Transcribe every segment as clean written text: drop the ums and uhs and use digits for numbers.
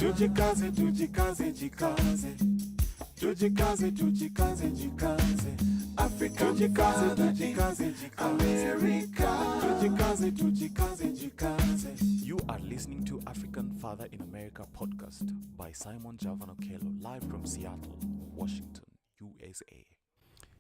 Tujikaze, tujikaze, jikaze. Tujikaze, tujikaze, jikaze. Africa, tujikaze, tujikaze, jikaze. America, tujikaze, tujikaze, jikaze. You are listening to African Father in America podcast by Simon Javanokelo, live from Seattle, Washington, USA.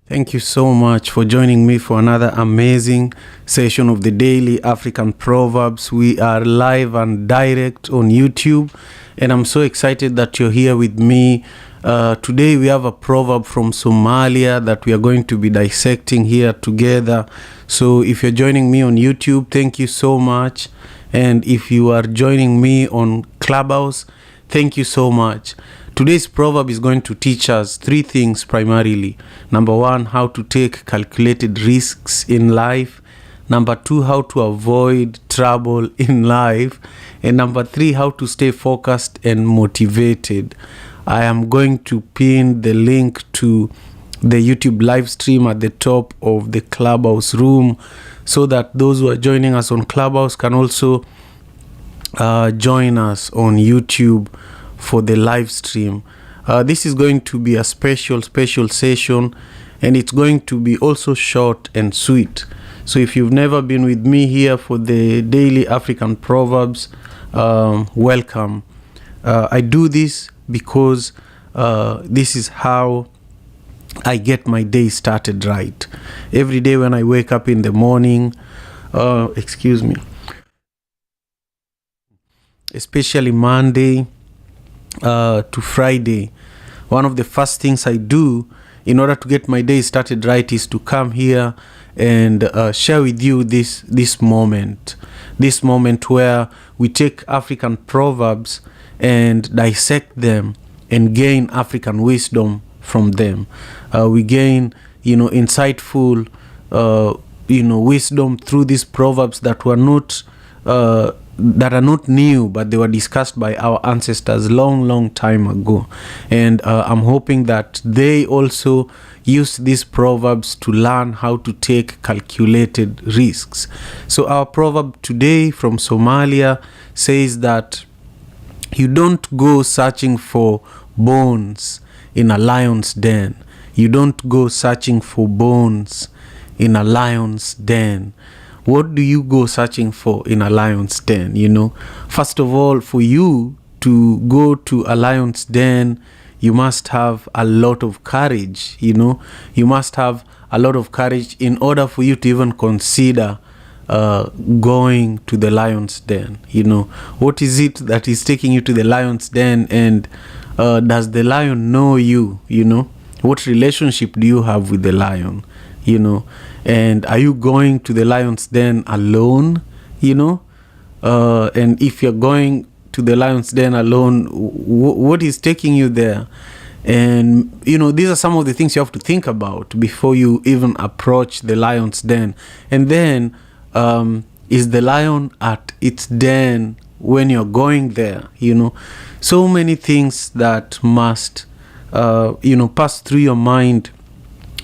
Thank you so much for joining me for another amazing session of the Daily African Proverbs. We are live and direct on YouTube, and I'm so excited that you're here with me. Today we have a proverb from Somalia that we are going to be dissecting here together. So if you're joining me on YouTube, thank you so much. And if you are joining me on Clubhouse, thank you so much. Today's proverb is going to teach us three things primarily. Number one, how to take calculated risks in life. Number two, how to avoid trouble in life. And number three, how to stay focused and motivated. I am going to pin the link to the YouTube live stream at the top of the Clubhouse room so that those who are joining us on Clubhouse can also join us on YouTube for the live stream. This is going to be a special session, and it's going to be also short and sweet. So if you've never been with me here for the Daily African Proverbs, welcome. I do this because this is how I get my day started right. Every day when I wake up in the morning, especially Monday to Friday, one of the first things I do in order to get my day started right is to come here and share with you this moment where we take African proverbs and dissect them and gain African wisdom from them. We gain, insightful, wisdom through these proverbs that are not new, but they were discussed by our ancestors long time ago. And I'm hoping that they also use these proverbs to learn how to take calculated risks. So our proverb today from Somalia says that you don't go searching for bones in a lion's den. You don't go searching for bones in a lion's den. What do you go searching for in a lion's den? First of all, for you to go to a lion's den, you must have a lot of courage. You must have a lot of courage in order for you to even consider going to the lion's den. What is it that is taking you to the lion's den, and does the lion know you? What relationship do you have with the lion? And are you going to the lion's den alone? And if you're going to the lion's den alone, what is taking you there? And these are some of the things you have to think about before you even approach the lion's den. And then is the lion at its den when you're going there? So many things that must pass through your mind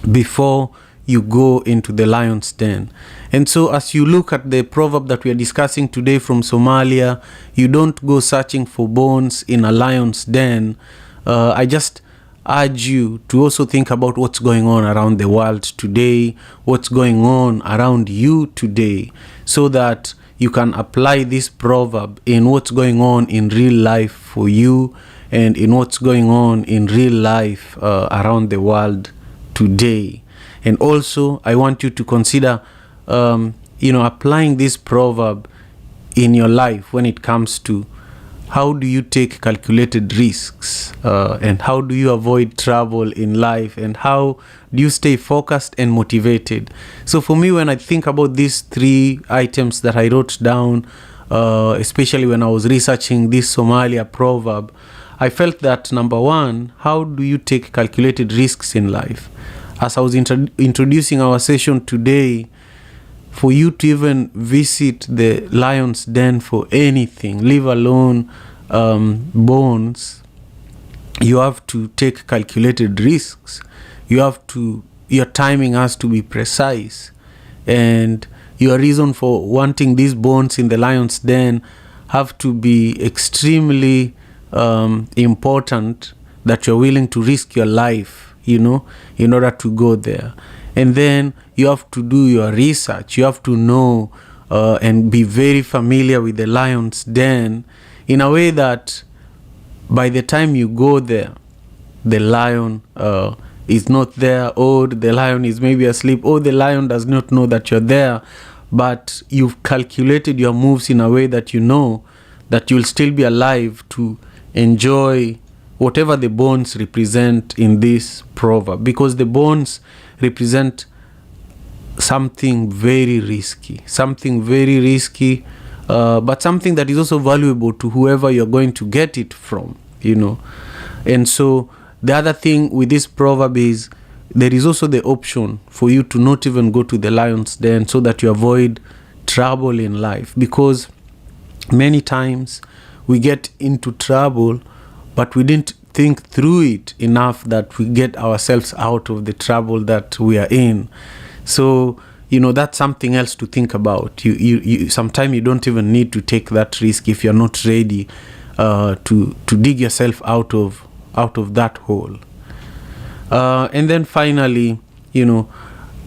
before you go into the lion's den. And so as you look at the proverb that we are discussing today from Somalia, you don't go searching for bones in a lion's den. I just urge you to also think about what's going on around the world today, what's going on around you today, so that you can apply this proverb in what's going on in real life for you and in what's going on in real life around the world today. And also, I want you to consider, applying this proverb in your life when it comes to how do you take calculated risks, and how do you avoid trouble in life, and how do you stay focused and motivated. So for me, when I think about these three items that I wrote down, especially when I was researching this Somalia proverb, I felt that number one, how do you take calculated risks in life? As I was introducing our session today, for you to even visit the lion's den for anything, leave alone bones, you have to take calculated risks. Your timing has to be precise, and your reason for wanting these bones in the lion's den have to be extremely important that you're willing to risk your life, in order to go there. And then you have to do your research. You have to know and be very familiar with the lion's den in a way that by the time you go there, the lion is not there, or the lion is maybe asleep, or the lion does not know that you're there, but you've calculated your moves in a way that you know that you'll still be alive to enjoy whatever the bones represent in this proverb, because the bones represent something very risky, but something that is also valuable to whoever you're going to get it from, And so the other thing with this proverb is there is also the option for you to not even go to the lion's den, so that you avoid trouble in life, because many times we get into trouble, but we didn't think through it enough that we get ourselves out of the trouble that we are in. So, that's something else to think about. You sometimes you don't even need to take that risk if you're not ready to dig yourself out of that hole. And then finally,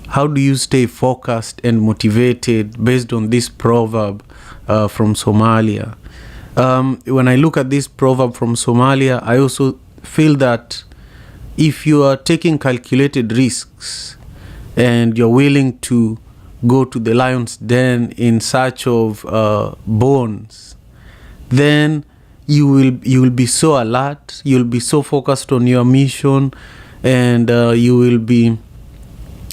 how do you stay focused and motivated based on this proverb from Somalia? When I look at this proverb from Somalia, I also feel that if you are taking calculated risks and you're willing to go to the lion's den in search of bones, then you will be so alert, you'll be so focused on your mission, and you will be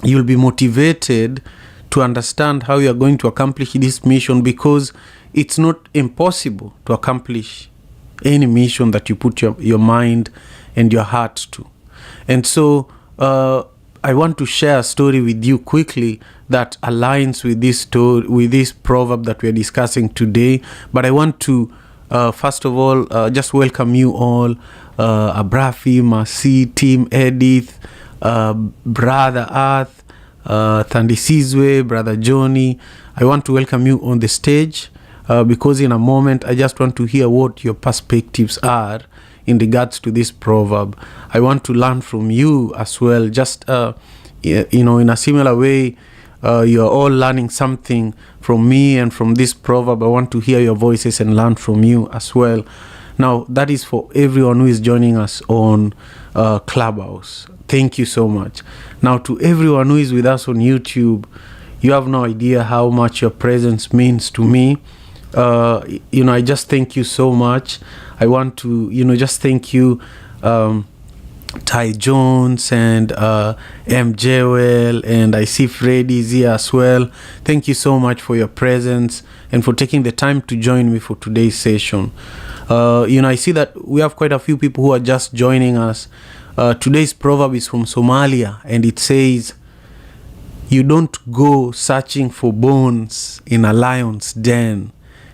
motivated to understand how you are going to accomplish this mission, because it's not impossible to accomplish any mission that you put your mind and your heart to. And so I want to share a story with you quickly that aligns with this story, with this proverb that we are discussing today. But I want to first of all just welcome you all, Abrafi, Masi, Team Edith, Brother Earth, Thandisizwe, Brother Johnny. I want to welcome you on the stage because in a moment I just want to hear what your perspectives are in regards to this proverb. I want to learn from you as well, just in a similar way. You're all learning something from me and from this proverb. I want to hear your voices and learn from you as well. Now, that is for everyone who is joining us on Clubhouse. Thank you so much. Now, to everyone who is with us on YouTube, you have no idea how much your presence means to me. I just thank you so much. I want to, just thank you, Ty Jones and MJ, and I see Freddy is here as well. Thank you so much for your presence and for taking the time to join me for today's session. I see that we have quite a few people who are just joining us. Today's proverb is from Somalia, and it says, "You don't go searching for bones in a lion's den."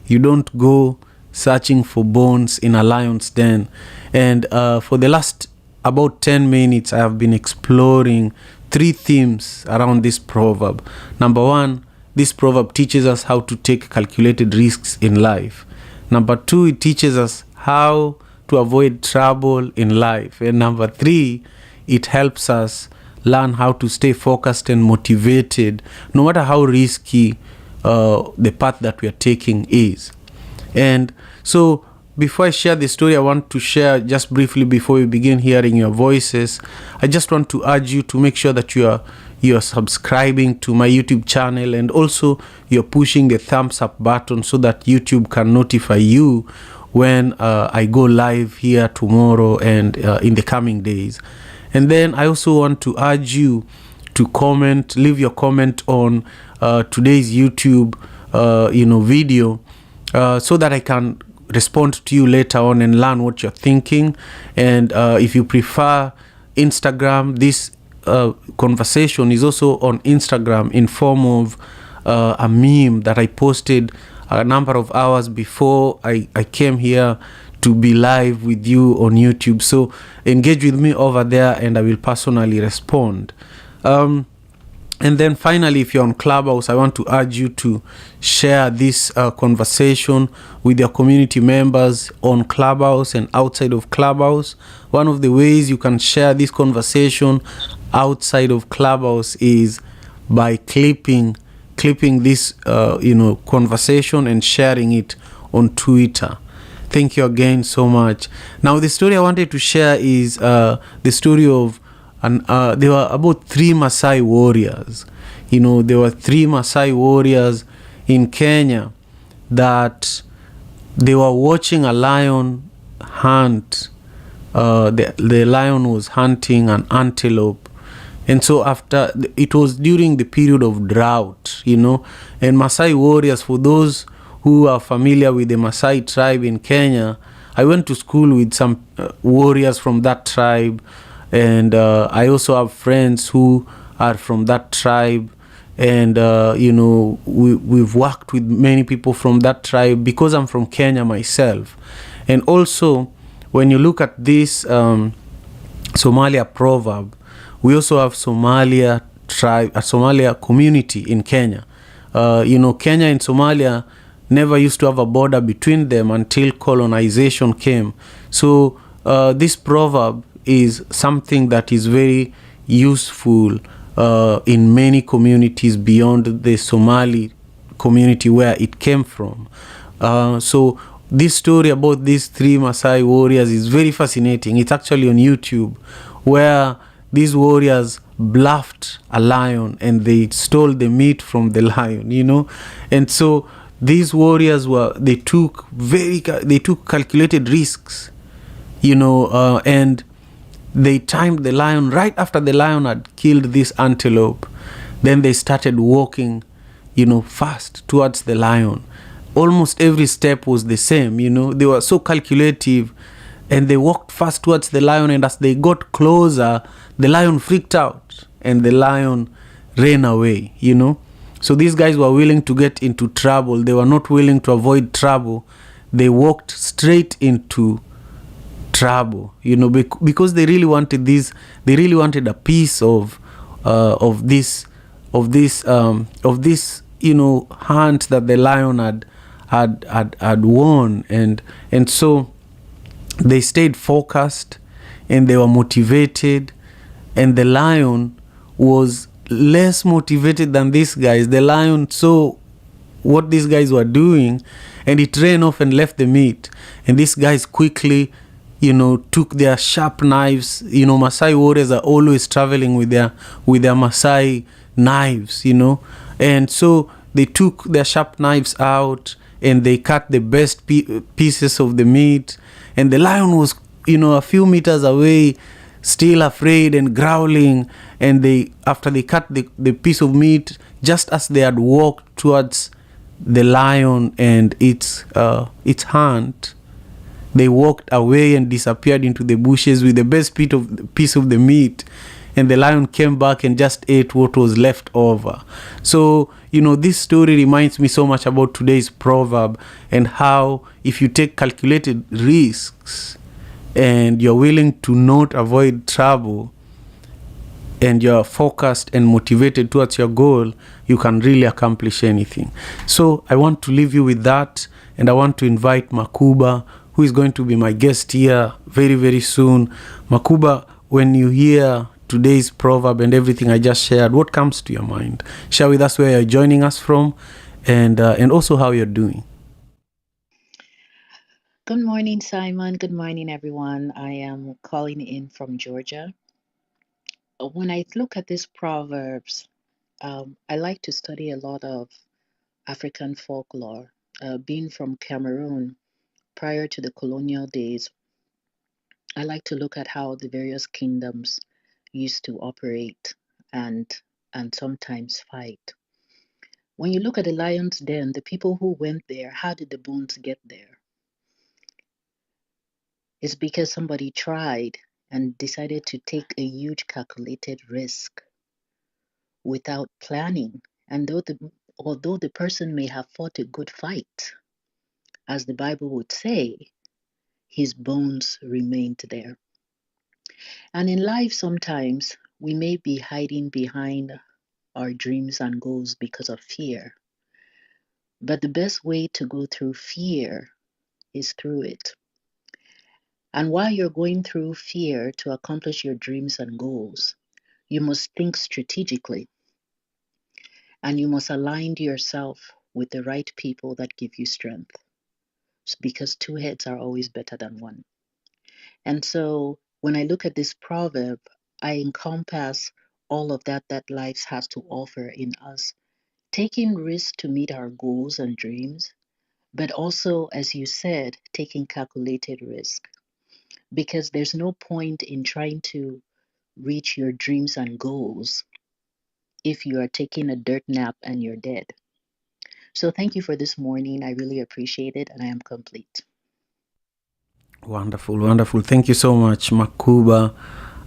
You don't go searching for bones in a lion's den. And for the last about 10 minutes, I have been exploring 3 themes around this proverb. Number 1, this proverb teaches us how to take calculated risks in life. Number 2, it teaches us how to avoid trouble in life. And number 3, it helps us learn how to stay focused and motivated, no matter how risky the path that we are taking is. And so before I share the story, I want to share just briefly before we begin hearing your voices. I just want to urge you to make sure that you are subscribing to my YouTube channel, and also you're pushing the thumbs up button so that YouTube can notify you when I go live here tomorrow and in the coming days. And then I also want to urge you to comment, leave your comment on today's YouTube video so that I can respond to you later on and learn what you're thinking. And if you prefer Instagram, this conversation is also on Instagram in form of a meme that I posted a number of hours before I came here to be live with you on YouTube. So engage with me over there and I will personally respond. And then finally, if you're on Clubhouse, I want to urge you to share this conversation with your community members on Clubhouse and outside of Clubhouse. One of the ways you can share this conversation outside of Clubhouse is by clipping this conversation and sharing it on Twitter. Thank you again so much. Now, the story I wanted to share is the story of there were about 3 Maasai warriors. There were 3 Maasai warriors in Kenya that they were watching a lion hunt. The lion was hunting an antelope. And so after, it was during the period of drought, and Maasai warriors, for those who are familiar with the Maasai tribe in Kenya, I went to school with some warriors from that tribe. And I also have friends who are from that tribe. And, we've worked with many people from that tribe because I'm from Kenya myself. And also, when you look at this Somalia proverb, we also have Somalia tribe, a Somalia community in Kenya. Kenya and Somalia never used to have a border between them until colonization came. So this proverb is something that is very useful in many communities beyond the Somali community where it came from. So this story about these 3 Maasai warriors is very fascinating. It's actually on YouTube, where these warriors bluffed a lion and they stole the meat from the lion, And so these warriors they took calculated risks, and they timed the lion right after the lion had killed this antelope. Then they started walking, fast towards the lion. Almost every step was the same, They were so calculative, and they walked fast towards the lion. And as they got closer, the lion freaked out and the lion ran away, So these guys were willing to get into trouble. They were not willing to avoid trouble. They walked straight into trouble, because they really wanted this. They really wanted a piece of this hunt that the lion had won, and so they stayed focused and they were motivated, and the lion was less motivated than these guys. The lion saw what these guys were doing, and it ran off and left the meat. And these guys quickly took their sharp knives. Maasai warriors are always traveling with their Maasai knives, And so they took their sharp knives out and they cut the best pieces of the meat. And the lion was, a few meters away, still afraid and growling. And after they cut the piece of meat, just as they had walked towards the lion and its hunt, they walked away and disappeared into the bushes with the best piece of the meat. And the lion came back and just ate what was left over. So, this story reminds me so much about today's proverb, and how if you take calculated risks and you're willing to not avoid trouble, and you're focused and motivated towards your goal, you can really accomplish anything. So I want to leave you with that, and I want to invite Makuba, who is going to be my guest here very, very soon. Makuba, when you hear today's proverb and everything I just shared, what comes to your mind? Share with us where you're joining us from, and also how you're doing. Good morning, Simon. Good morning, everyone. I am calling in from Georgia. When I look at these proverbs, I like to study a lot of African folklore. Being from Cameroon, prior to the colonial days, I like to look at how the various kingdoms used to operate and sometimes fight. When you look at the lion's den, the people who went there, how did the bones get there? It's because somebody tried and decided to take a huge calculated risk without planning. And although the person may have fought a good fight, as the Bible would say, his bones remained there. And in life, sometimes we may be hiding behind our dreams and goals because of fear. But the best way to go through fear is through it. And while you're going through fear to accomplish your dreams and goals, you must think strategically and you must align yourself with the right people that give you strength because two heads are always better than one. And so when I look at this proverb, I encompass all of that life has to offer in us taking risks to meet our goals and dreams, but also, as you said, taking calculated risk. Because there's no point in trying to reach your dreams and goals if you are taking a dirt nap and you're dead. So thank you for this morning. I really appreciate it, and I am complete. Wonderful, wonderful. Thank you so much, Makuba.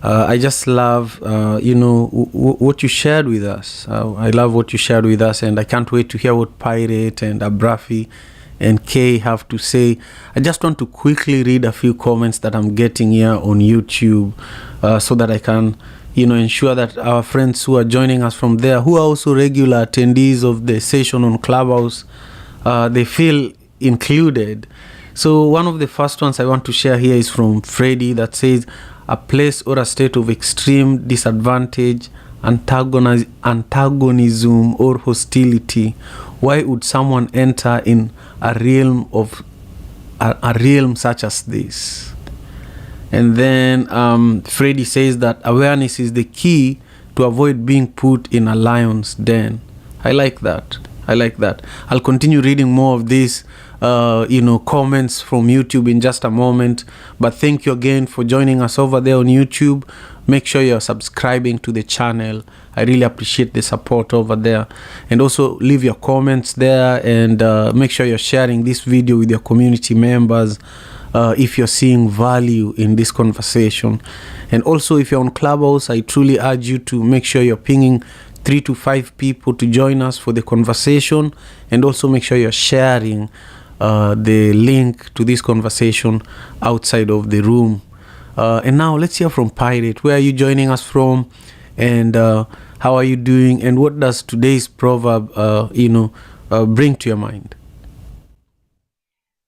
I just love, what you shared with us. I love what you shared with us, and I can't wait to hear what Pirate and Abrafi and Kay have to say. I just want to quickly read a few comments that I'm getting here on YouTube so that I can, ensure that our friends who are joining us from there, who are also regular attendees of the session on Clubhouse, they feel included. So one of the first ones I want to share here is from Freddie that says, a place or a state of extreme disadvantage, antagonism or hostility. Why would someone enter in a realm such as this? And then Freddie says that awareness is the key to avoid being put in a lion's den. I like that. I'll continue reading more of these comments from YouTube in just a moment. But thank you again for joining us over there on YouTube. Make sure you're subscribing to the channel. I really appreciate the support over there. And also leave your comments there, and make sure you're sharing this video with your community members if you're seeing value in this conversation. And also, if you're on Clubhouse, I truly urge you to make sure you're pinging 3 to 5 people to join us for the conversation, and also make sure you're sharing the link to this conversation outside of the room. And now let's hear from Pirate. Where are you joining us from, and how are you doing, and what does today's proverb bring to your mind?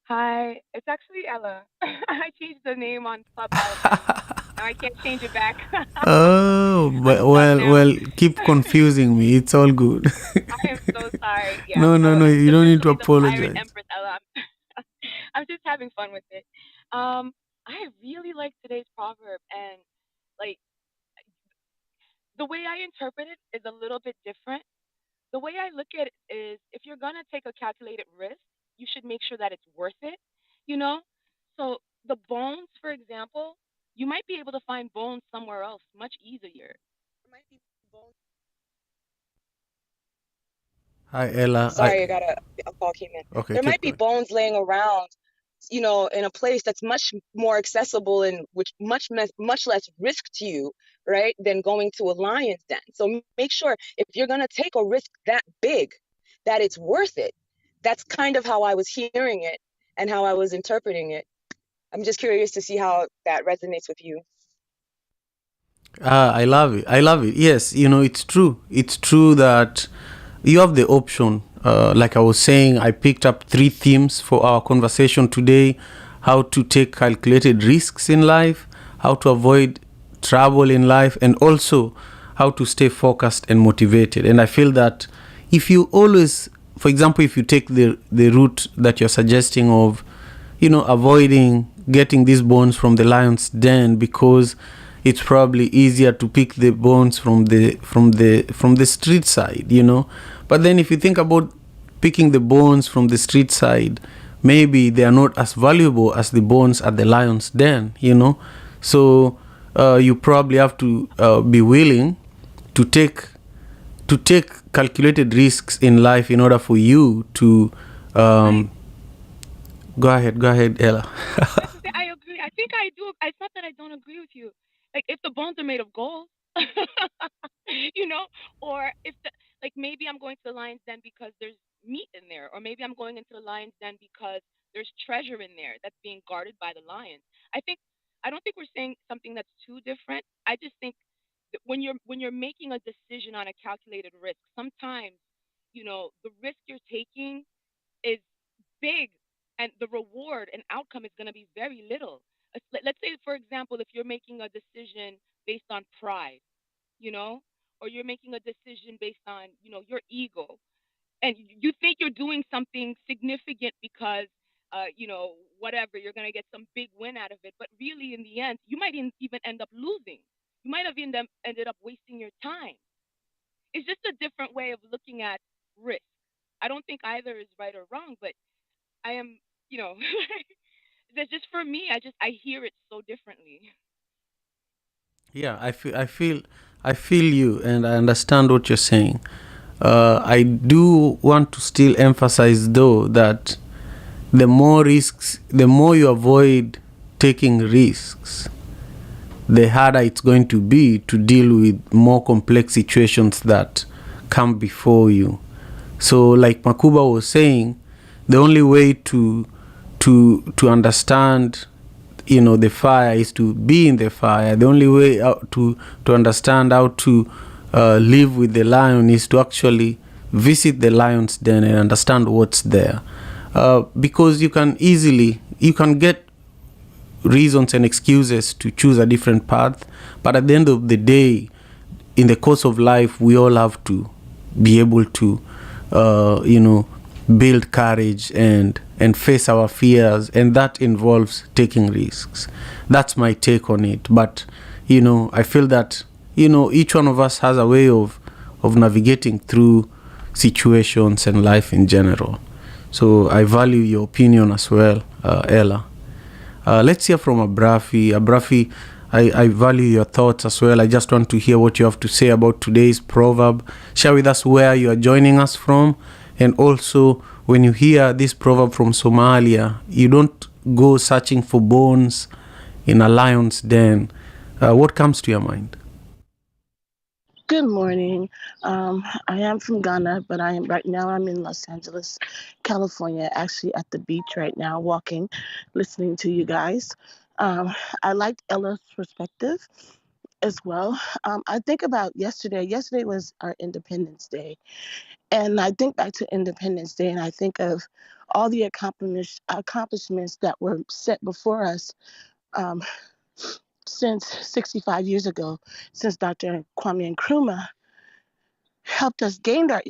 Hi, it's actually Ella. I changed the name on Clubhouse, and now I can't change it back. Oh, I'm stuck now. well, keep confusing me. It's all good. I am so sorry. Yeah, No, so I'm you don't need to officially the Pirate apologize. Empress Ella. I'm just having fun with it. I really like today's proverb, and like the way I interpret it is a little bit different. The way I look at it is if you're going to take a calculated risk, you should make sure that it's worth it, you know? So the bones, for example, you might be able to find bones somewhere else much easier. There might be bones. Hi, Ella. Sorry, I got a call came in. Okay, There keep might be going. bones laying around, in a place that's much more accessible and which much less risk to you, right, than going to a lion's den. So make sure if you're going to take a risk that big, that it's worth it. That's kind of how I was hearing it and how I was interpreting it. I'm just curious to see how that resonates with you. I love it. Yes, it's true. It's true that you have the option. Like I was saying, I picked up 3 themes for our conversation today: how to take calculated risks in life, how to avoid trouble in life, and also how to stay focused and motivated. And I feel that if you always, for example, if you take the route that you're suggesting of, avoiding getting these bones from the lion's den, because it's probably easier to pick the bones from the street side, But then if you think about picking the bones from the street side, maybe they are not as valuable as the bones at the lion's den, So you probably have to be willing to take calculated risks in life in order for you to go ahead, Ella. I agree. I think I do. It's not that I don't agree with you. Like if the bones are made of gold, you know, or if maybe I'm going to the lion's den because there's meat in there, or maybe I'm going into the lion's den because there's treasure in there that's being guarded by the lions. I don't think we're saying something that's too different. I just think when you're making a decision on a calculated risk, sometimes the risk you're taking is big, and the reward and outcome is going to be very little. Let's say, for example, if you're making a decision based on pride, you know, or you're making a decision based on your ego, and you think you're doing something significant because whatever, you're going to get some big win out of it, but really in the end you might even end up losing. You might have ended up wasting your time. It's just a different way of looking at risk. I don't think either is right or wrong, but I am, you know, that's just for me. I hear it so differently. Yeah, I feel you, and I understand what you're saying. I do want to still emphasize, though, that the more you avoid taking risks, the harder it's going to be to deal with more complex situations that come before you. So, like Makuba was saying, the only way to understand, the fire is to be in the fire. The only way out to understand how to live with the lion is to actually visit the lion's den and understand what's there. Because you can get reasons and excuses to choose a different path, but at the end of the day, in the course of life, we all have to be able to uh, you know build courage and face our fears, and that involves taking risks. That's my take on it. But I feel that each one of us has a way of navigating through situations and life in general. So I value your opinion as well, Ella. Let's hear from Abrafi. Abrafi, I value your thoughts as well. I just want to hear what you have to say about today's proverb. Share with us where you are joining us from. And also, when you hear this proverb from Somalia, you don't go searching for bones in a lion's den. What comes to your mind? Good morning. I am from Ghana, but I am right now. I'm in Los Angeles, California. Actually, at the beach right now, walking, listening to you guys. Um, I liked Ella's perspective as well. I think about yesterday. Yesterday was our Independence Day, and I think back to Independence Day, and I think of all the accomplishments that were set before us. Um, since 65 years ago, since Dr. Kwame Nkrumah helped us gain our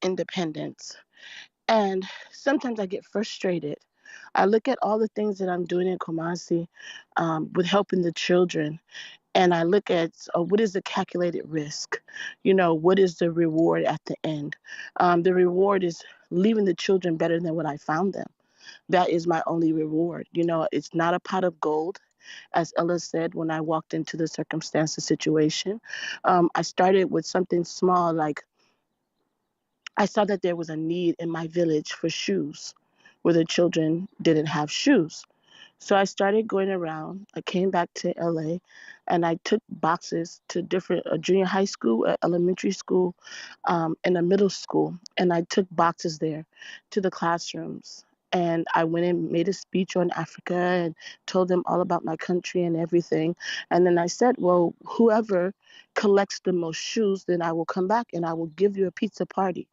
independence. And sometimes I get frustrated. I look at all the things that I'm doing in Kumasi with helping the children, and I look at what is the calculated risk? What is the reward at the end? The reward is leaving the children better than what I found them. That is my only reward. It's not a pot of gold. As Ella said, when I walked into the circumstances situation, I started with something small, like I saw that there was a need in my village for shoes where the children didn't have shoes. So I started going around. I came back to LA and I took boxes to different junior high school, elementary school, and a middle school. And I took boxes there to the classrooms. And I went and made a speech on Africa and told them all about my country and everything. And then I said, well, whoever collects the most shoes, then I will come back and I will give you a pizza party.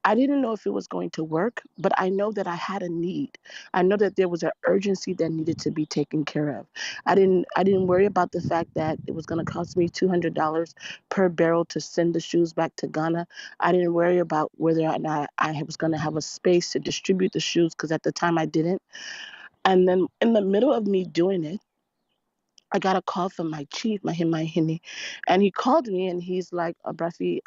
I didn't know if it was going to work, but I know that I had a need. I know that there was an urgency that needed to be taken care of. I didn't worry about the fact that it was going to cost me $200 per barrel to send the shoes back to Ghana. I didn't worry about whether or not I was going to have a space to distribute the shoes, because at the time I didn't. And then in the middle of me doing it, I got a call from my chief, Mahimahini, and he called me and he's like, Abrafi,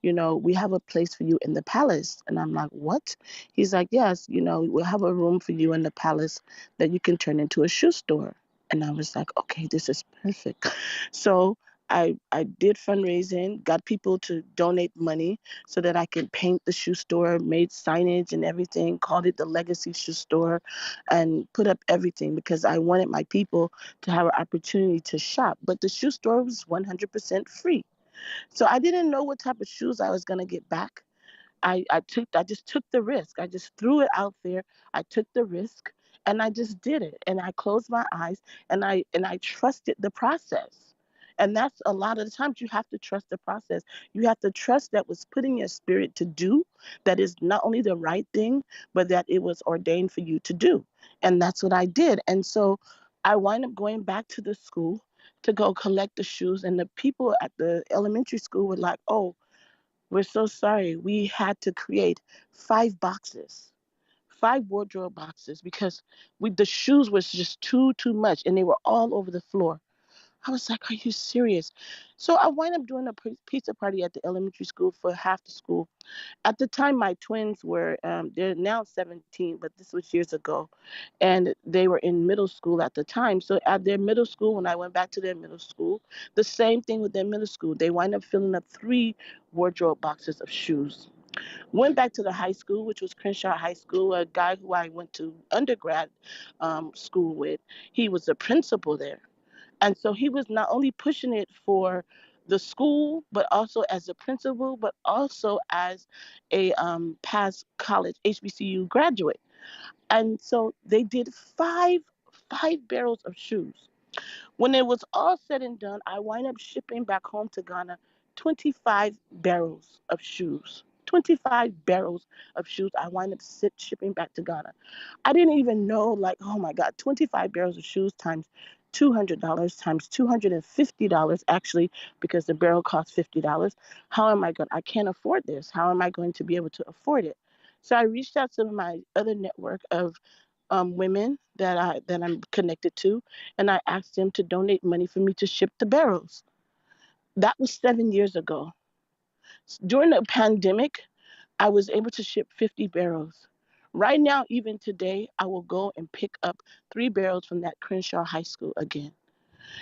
we have a place for you in the palace. And I'm like, what? He's like, yes, we'll have a room for you in the palace that you can turn into a shoe store. And I was like, okay, this is perfect. So I did fundraising, got people to donate money so that I could paint the shoe store, made signage and everything, called it the Legacy Shoe Store, and put up everything because I wanted my people to have an opportunity to shop. But the shoe store was 100% free. So I didn't know what type of shoes I was going to get back. I just took the risk. I just threw it out there. I took the risk and I just did it. And I closed my eyes and I trusted the process. And that's a lot of the times you have to trust the process. You have to trust that was put in your spirit to do, that is not only the right thing, but that it was ordained for you to do. And that's what I did. And so I wind up going back to the school to go collect the shoes. And the people at the elementary school were like, oh, we're so sorry. We had to create 5 boxes, 5 wardrobe boxes, because the shoes was just too much, and they were all over the floor. I was like, are you serious? So I wind up doing a pizza party at the elementary school for half the school. At the time, my twins were, they're now 17, but this was years ago. And they were in middle school at the time. So at their middle school, when I went back to their middle school, the same thing with their middle school. They wind up filling up 3 wardrobe boxes of shoes. Went back to the high school, which was Crenshaw High School, a guy who I went to undergrad school with. He was a principal there. And so he was not only pushing it for the school, but also as a principal, but also as a past college HBCU graduate. And so they did five barrels of shoes. When it was all said and done, I wind up shipping back home to Ghana 25 barrels of shoes. 25 barrels of shoes I wind up shipping back to Ghana. I didn't even know, like, oh my God, 25 barrels of shoes times $200 times $250 actually, because the barrel costs $50. How am I going? I can't afford this. How am I going to be able to afford it? So I reached out to my other network of women that I'm connected to, and I asked them to donate money for me to ship the barrels. That was 7 years ago. During the pandemic, I was able to ship 50 barrels. Right now, even today, I will go and pick up 3 barrels from that Crenshaw High School again.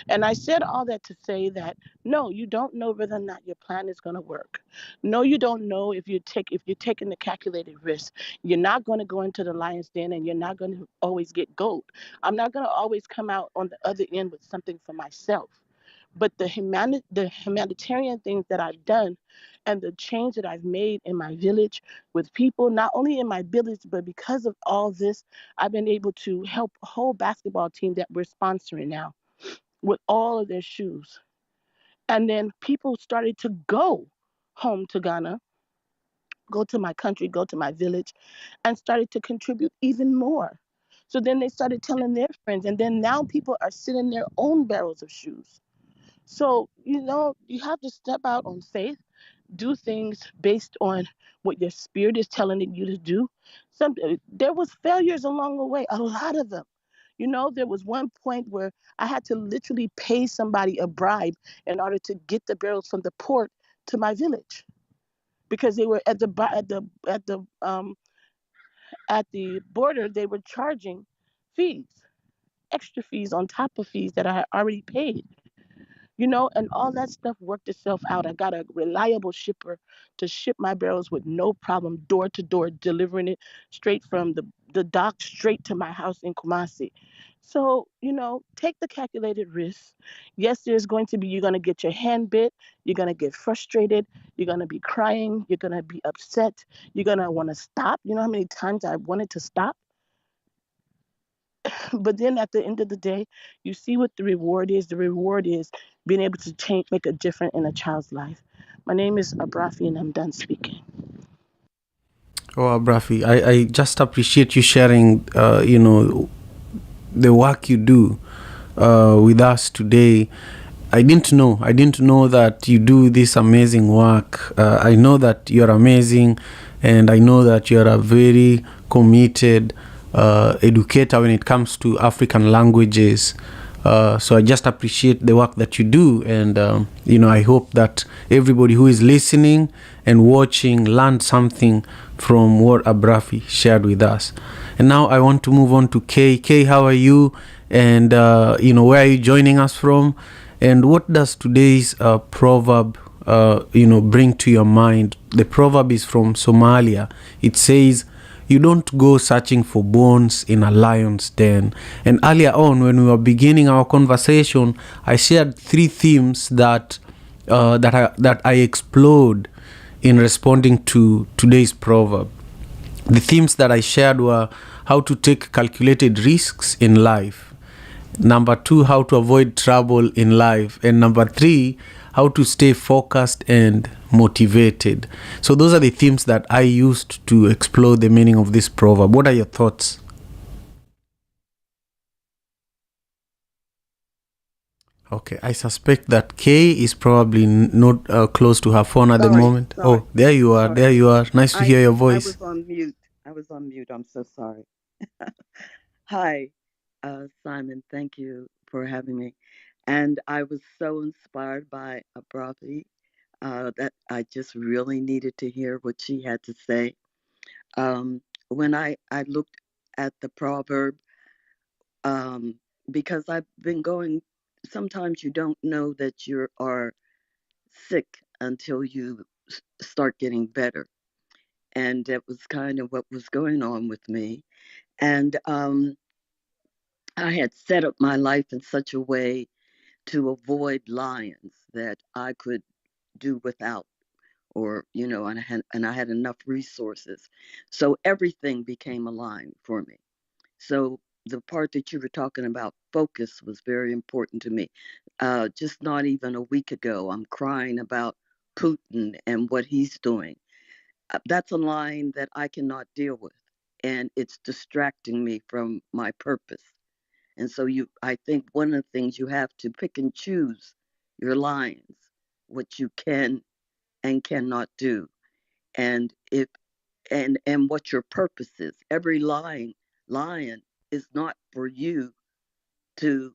And I said all that to say that no, you don't know whether or not your plan is going to work. No, you don't know if you're taking the calculated risk. You're not going to go into the lion's den, and you're not going to always get gold. I'm not going to always come out on the other end with something for myself. But the humanitarian things that I've done, and the change that I've made in my village with people, not only in my village, but because of all this, I've been able to help a whole basketball team that we're sponsoring now with all of their shoes. And then people started to go home to Ghana, go to my country, go to my village, and started to contribute even more. So then they started telling their friends, and then now people are sending their own barrels of shoes. So, you have to step out on faith, do things based on what your spirit is telling you to do. There was failures along the way, a lot of them. There was one point where I had to literally pay somebody a bribe in order to get the barrels from the port to my village, because they were at the border. They were charging fees, extra fees on top of fees that I had already paid. And all that stuff worked itself out. I got a reliable shipper to ship my barrels with no problem, door to door, delivering it straight from the dock straight to my house in Kumasi. So, take the calculated risks. Yes, you're going to get your hand bit. You're going to get frustrated. You're going to be crying. You're going to be upset. You're going to want to stop. You know how many times I wanted to stop? But then at the end of the day, you see what the reward is. The reward is being able to make a difference in a child's life. My name is Abrafi, and I'm done speaking. Oh, Abrafi, I just appreciate you sharing, the work you do with us today. I didn't know that you do this amazing work. I know that you're amazing, and I know that you're a very committed educator when it comes to African languages. So I just appreciate the work that you do, and I hope that everybody who is listening and watching learned something from what Abrafi shared with us. And now I want to move on to Kay. Kay, how are you? And where are you joining us from? And what does today's proverb bring to your mind? The proverb is from Somalia. It says, "You don't go searching for bones in a lion's den." And earlier on, when we were beginning our conversation, I shared 3 themes that I explored in responding to today's proverb. The themes that I shared were how to take calculated risks in life, Number 2, how to avoid trouble in life. And number 3, how to stay focused and motivated. So those are the themes that I used to explore the meaning of this proverb. What are your thoughts? Okay, I suspect that Kay is probably not close to her phone at the moment. Sorry, Oh, there you are. sorry. There you are. Nice to hear your I voice. was on mute. I was on mute. I'm so sorry. Hi, Simon. Thank you for having me. And I was so inspired by Abrathi that I just really needed to hear what she had to say. When I looked at the proverb, um, because I've been going, sometimes you don't know that you are sick until you start getting better. And that was kind of what was going on with me. And I had set up my life in such a way to avoid lions that I could do without, or and I had enough resources, so everything became a lion for me. So the part that you were talking about, focus, was very important to me. Just not even a week ago, I'm crying about Putin and what he's doing. That's a line that I cannot deal with, and it's distracting me from my purpose. And so I think one of the things, you have to pick and choose your lines, what you can and cannot do, and if and what your purpose is. Every lion is not for you to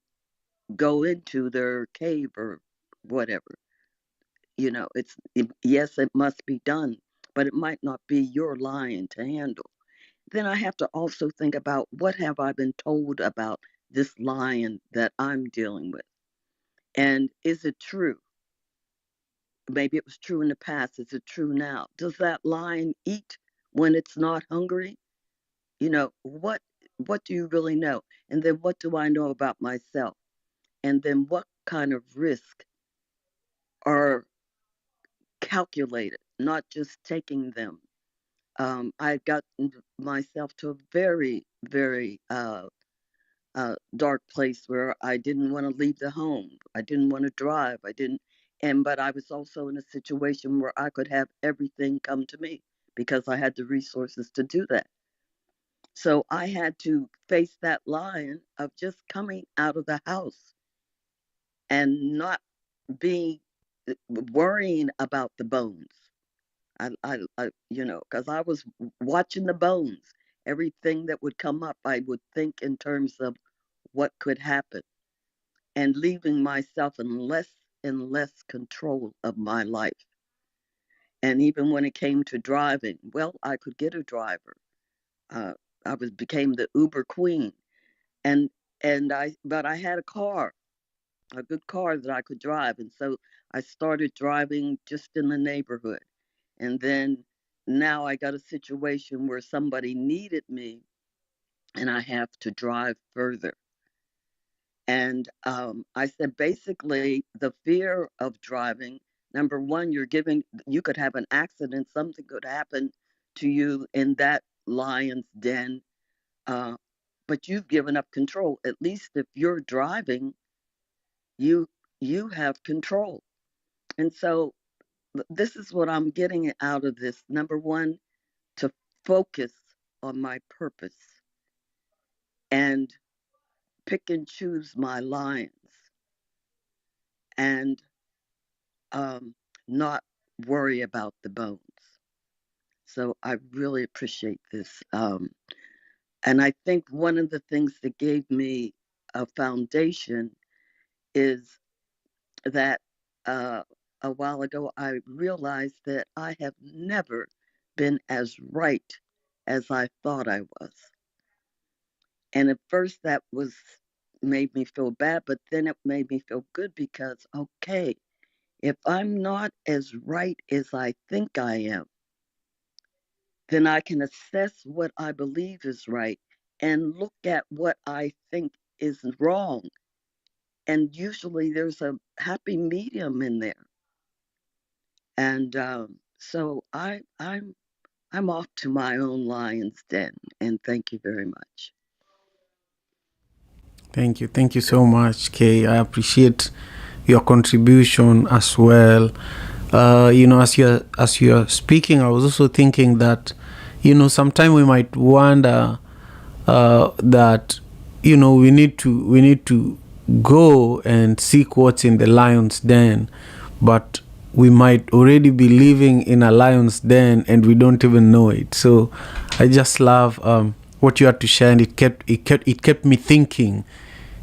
go into their cave or whatever. Yes, it must be done, but it might not be your lion to handle. Then I have to also think about, what have I been told about this lion that I'm dealing with? And is it true? Maybe it was true in the past. Is it true now? Does that lion eat when it's not hungry? What do you really know? And then what do I know about myself? And then what kind of risk are calculated, not just taking them? I got myself to a very, very dark place where I didn't want to leave the home. I didn't want to drive. But I was also in a situation where I could have everything come to me because I had the resources to do that. So I had to face that lion of just coming out of the house and not being worrying about the bones. Because I was watching the bones. Everything that would come up, I would think in terms of what could happen, and leaving myself in less and less control of my life. And even when it came to driving, well, I could get a driver. Uh, I became the Uber queen, and but I had a good car that I could drive, and so I started driving just in the neighborhood. And then now I got a situation where somebody needed me, and I have to drive further. And I said, basically, the fear of driving, number one, you could have an accident, something could happen to you in that lion's den, uh, but you've given up control. At least if you're driving, you you have control. And so this is what I'm getting out of this. Number one, to focus on my purpose and pick and choose my lines, and not worry about the bones. So I really appreciate this. And I think one of the things that gave me a foundation is that a while ago I realized that I have never been as right as I thought I was. And at first that made me feel bad, but then it made me feel good because, okay, if I'm not as right as I think I am, then I can assess what I believe is right and look at what I think is wrong. And usually there's a happy medium in there. And so I'm off to my own lion's den. And thank you very much. Thank you. Thank you so much, Kay. I appreciate your contribution as well. As you're speaking, I was also thinking that, sometimes we might wonder that, we need to go and seek what's in the lion's den, but we might already be living in a lion's den and we don't even know it. So I just love what you had to share, and it kept me thinking.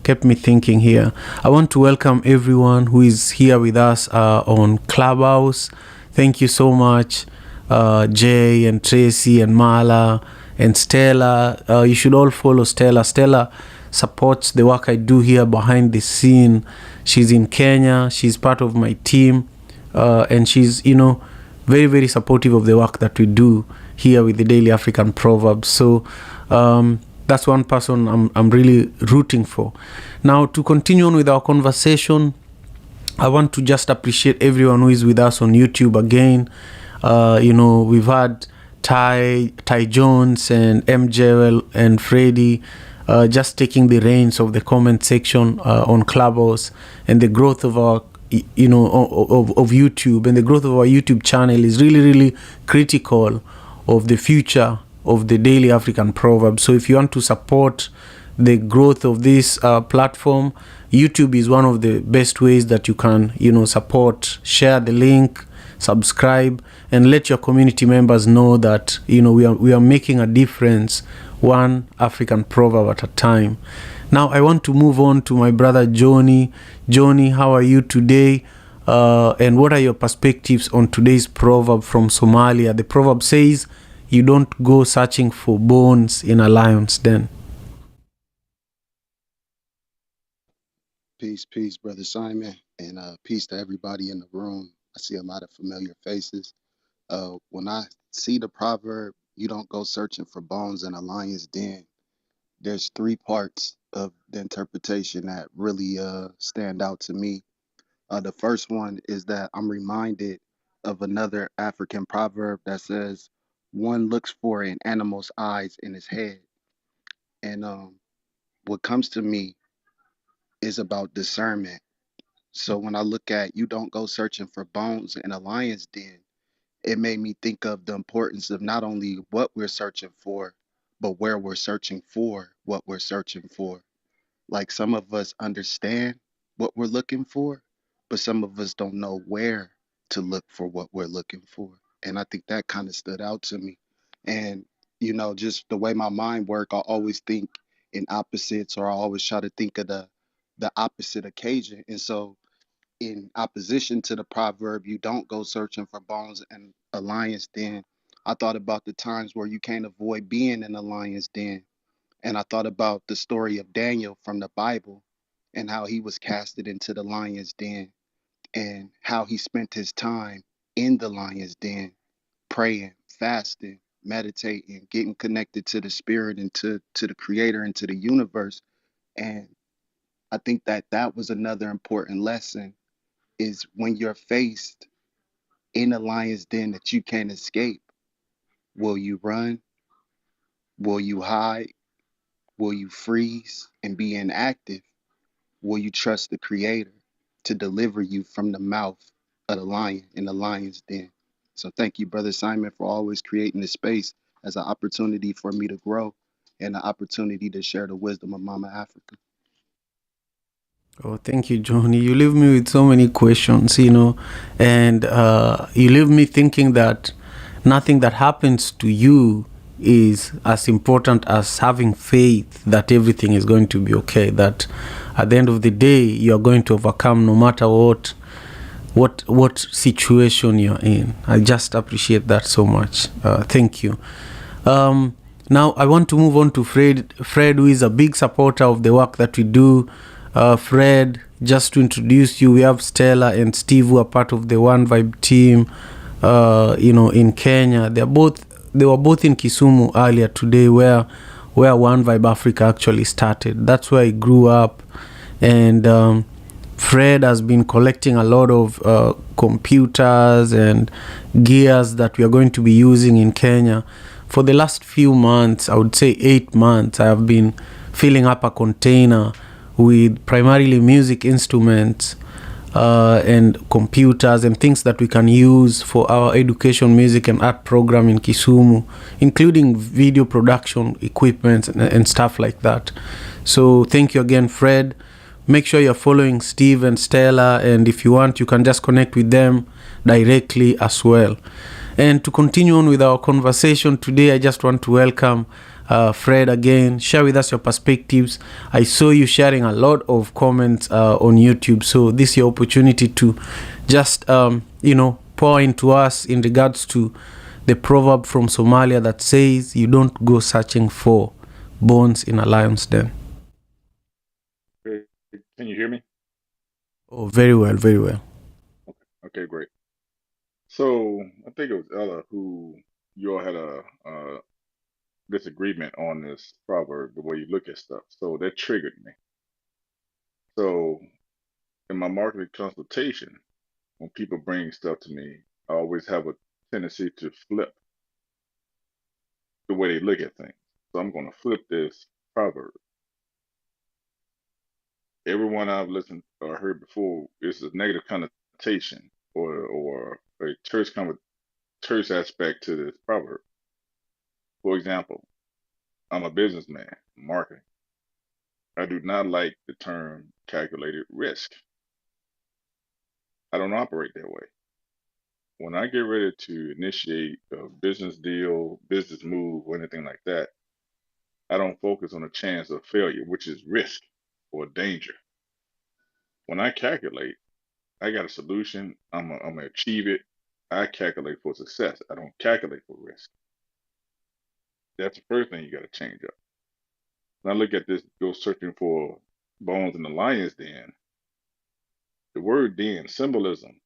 Here. I want to welcome everyone who is here with us on Clubhouse. Thank you so much, Jay and Tracy and Mala and Stella. You should all follow Stella. Stella supports the work I do here behind the scene. She's in Kenya. She's part of my team, and she's very, very supportive of the work that we do here with the Daily African Proverbs. So that's one person I'm really rooting for. Now, to continue on with our conversation, I want to just appreciate everyone who is with us on YouTube again. We've had Ty Jones and MJ and Freddie just taking the reins of the comment section on Clubhouse, and the growth of our of YouTube, and the growth of our YouTube channel is really, really critical of the future of the Daily African Proverb. So if you want to support the growth of this platform, YouTube is one of the best ways that you can support. Share the link, subscribe, and let your community members know that we are making a difference, one African proverb at a time. Now I want to move on to my brother Johnny. Johnny, how are you today? And what are your perspectives on today's proverb from Somalia? The proverb says, "You don't go searching for bones in a lion's den." Peace, Brother Simon, and peace to everybody in the room. I see a lot of familiar faces. When I see the proverb, "You don't go searching for bones in a lion's den," there's three parts of the interpretation that really stand out to me. The first one is that I'm reminded of another African proverb that says, "One looks for an animal's eyes in his head." And what comes to me is about discernment. So when I look at "you don't go searching for bones in a lion's den," it made me think of the importance of not only what we're searching for, but where we're searching for what we're searching for. Like, some of us understand what we're looking for, but some of us don't know where to look for what we're looking for. And I think that kind of stood out to me. And, just the way my mind works, I always think in opposites, or I always try to think of the opposite occasion. And so, in opposition to the proverb, "You don't go searching for bones in a lion's den," I thought about the times where you can't avoid being in a lion's den. And I thought about the story of Daniel from the Bible, and how he was casted into the lion's den, and how he spent his time in the lion's den, praying, fasting, meditating, getting connected to the spirit and to the creator and to the universe. And I think that was another important lesson, is when you're faced in a lion's den that you can't escape, will you run? Will you hide? Will you freeze and be inactive? Will you trust the creator to deliver you from the mouth of the lion in the lion's den? So thank you, Brother Simon, for always creating this space as an opportunity for me to grow, and an opportunity to share the wisdom of Mama Africa. Oh, thank you, Johnny. You leave me with so many questions, and you leave me thinking that nothing that happens to you is as important as having faith that everything is going to be okay, that at the end of the day, you're going to overcome no matter what situation you're in. I just appreciate that so much. Thank you. Now, I want to move on to Fred, who is a big supporter of the work that we do. Fred, just to introduce you, we have Stella and Steve, who are part of the One Vibe team, in Kenya. They were both in Kisumu earlier today, where One Vibe Africa actually started. That's where I grew up. And Fred has been collecting a lot of computers and gears that we are going to be using in Kenya. For the last few months, I would say 8 months, I have been filling up a container with primarily music instruments and computers and things that we can use for our education, music and art program in Kisumu, including video production equipment and stuff like that. So thank you again, Fred. Make sure you're following Steve and Stella, and if you want, you can just connect with them directly as well. And to continue on with our conversation today, I just want to welcome Fred again. Share with us your perspectives. I saw you sharing a lot of comments on YouTube, so this is your opportunity to just pour into us in regards to the proverb from Somalia that says, "You don't go searching for bones in a lion's den." Can you hear me? Oh, very well, very well. Okay, great. So I think it was Ella who you all had a disagreement on this proverb, the way you look at stuff. So that triggered me. So in my marketing consultation, when people bring stuff to me, I always have a tendency to flip the way they look at things. So I'm going to flip this proverb. Everyone I've listened or heard before is a negative connotation or a terse aspect to this proverb. For example, I'm a businessman, marketing. I do not like the term calculated risk. I don't operate that way. When I get ready to initiate a business deal, business move, or anything like that, I don't focus on the chance of failure, which is risk or danger. When I calculate, I got a solution, I'm gonna achieve it. I calculate for success. I don't calculate for risk. That's the first thing you got to change up. When I look at this, go searching for bones in the lion's den. The word den, symbolism,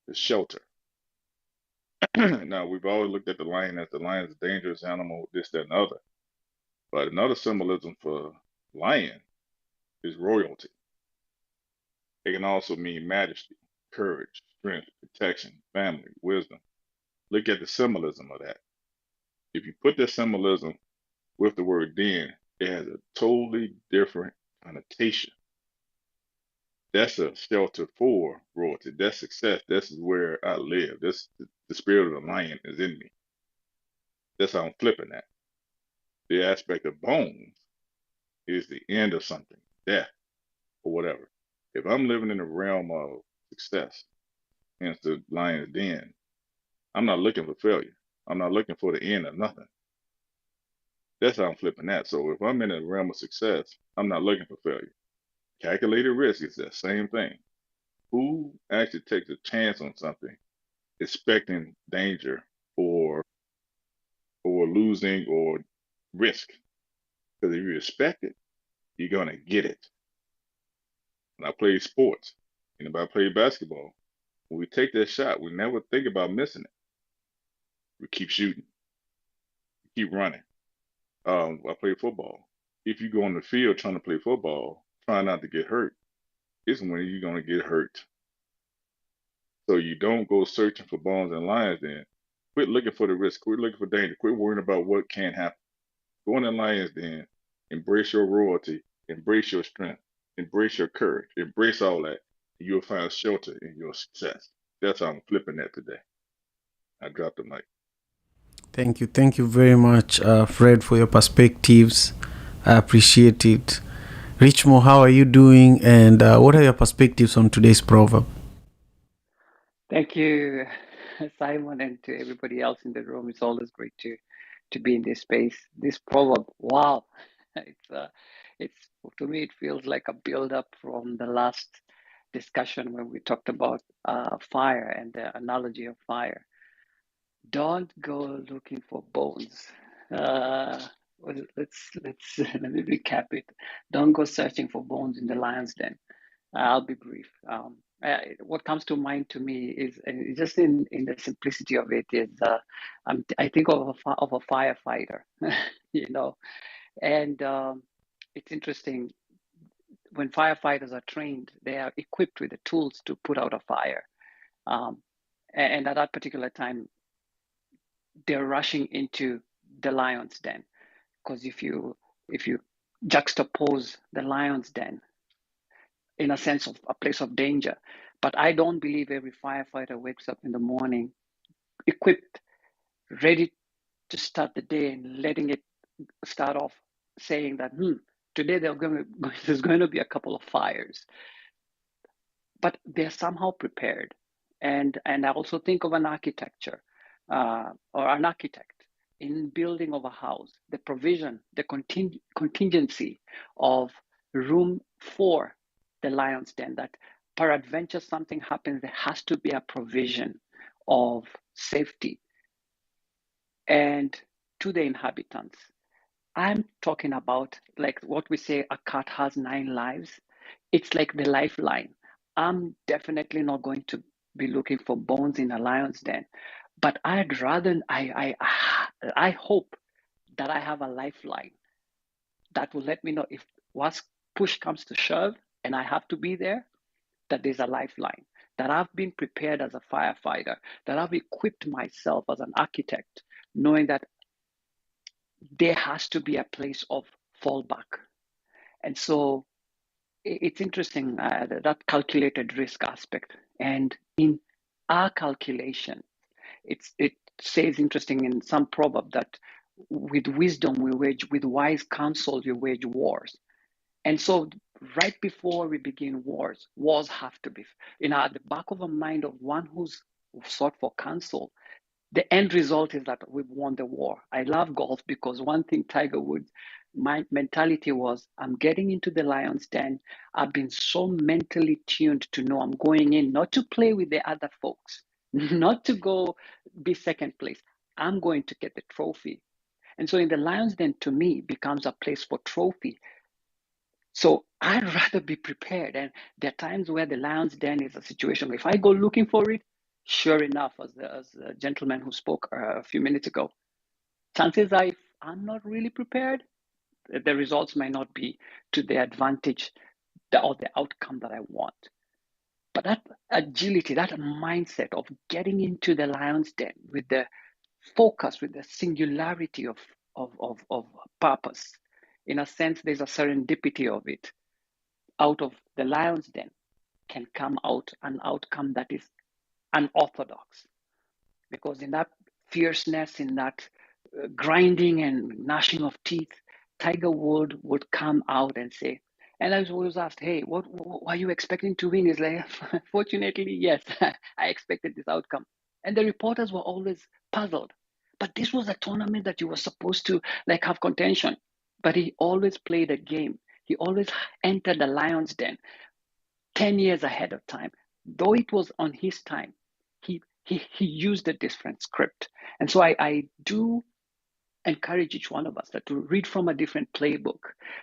is shelter. Now, we've always looked at the lion as the lion's a dangerous animal, this, that, and other. But another symbolism for lion is royalty. It can also mean majesty, courage, strength, protection, family, wisdom. Look at the symbolism of that. If you put this symbolism with the word den, it has a totally different connotation. That's a shelter for royalty. That's success. This is where I live. This the spirit of the lion is in me. That's how I'm flipping that. The aspect of bones is the end of something, death or whatever. If I'm living in the realm of success, hence the lion's den, I'm not looking for failure. I'm not looking for the end of nothing. That's how I'm flipping that. So if I'm in the realm of success, I'm not looking for failure. Calculated risk is that same thing. Who actually takes a chance on something, expecting danger or losing or risk? Because if you expect it, you're gonna get it. When I played sports, and if I played basketball, when we take that shot, we never think about missing it. We keep shooting, we keep running. I play football. If you go on the field trying to play football, trying not to get hurt, it's when you're gonna get hurt. So you don't go searching for bones and lions then. Quit looking for the risk, quit looking for danger, quit worrying about what can happen. Go in the lion's den, embrace your royalty, embrace your strength, embrace your courage, embrace all that, and you'll find shelter in your success. That's how I'm flipping that today. I dropped the mic. Thank you very much, Fred, for your perspectives. I appreciate it. Richmo, how are you doing, and what are your perspectives on today's proverb? Thank you, Simon, and to everybody else in the room. It's always great to be in this space. This proverb, wow, it's to me it feels like a build up from the last discussion when we talked about fire and the analogy of fire. Don't go looking for bones. Let's let me recap it. Don't go searching for bones in the lion's den. I'll be brief. What comes to mind to me is just in the simplicity of it is I think of a firefighter, you know, and it's interesting when firefighters are trained, they are equipped with the tools to put out a fire, and at that particular time, they're rushing into the lion's den because if you juxtapose the lion's den in a sense of a place of danger. But I don't believe every firefighter wakes up in the morning equipped, ready to start the day and letting it start off saying that, today there's going to be a couple of fires, but they're somehow prepared. And I also think of an architecture or an architect in building of a house, the provision, the contingency of room for the lion's den, that peradventure something happens, there has to be a provision of safety and to the inhabitants. I'm talking about like what we say a cat has 9 lives. It's like the lifeline. I'm definitely not going to be looking for bones in a lion's den, but I'd rather I hope that I have a lifeline that will let me know if once push comes to shove and I have to be there, that there's a lifeline, that I've been prepared as a firefighter, that I've equipped myself as an architect, knowing that there has to be a place of fallback. And so it's interesting that calculated risk aspect. And in our calculation, it says interesting in some proverb that with wisdom we wage, with wise counsel you wage wars. And so right before we begin wars have to be, at the back of a mind of one who's sought for counsel. The end result is that we've won the war. I love golf because one thing Tiger Woods, my mentality was, I'm getting into the lion's den. I've been so mentally tuned to know I'm going in, not to play with the other folks, not to go be second place. I'm going to get the trophy. And so in the lion's den, to me, becomes a place for trophy. So I'd rather be prepared. And there are times where the lion's den is a situation where if I go looking for it, sure enough, as the gentleman who spoke a few minutes ago, chances are if I'm not really prepared, the results may not be to the advantage or the outcome that I want. But that agility, that mindset of getting into the lion's den with the focus, with the singularity of purpose, in a sense, there's a serendipity of it. Out of the lion's den can come out an outcome that is unorthodox. Because in that fierceness, in that grinding and gnashing of teeth, Tiger would come out and say, and I was asked, hey, what are you expecting to win? He's like, fortunately, yes, I expected this outcome. And the reporters were always puzzled. But this was a tournament that you were supposed to like have contention. But he always played a game. He always entered the lion's den 10 years ahead of time. Though it was on his time, he used a different script. And so I do encourage each one of us that to read from a different playbook,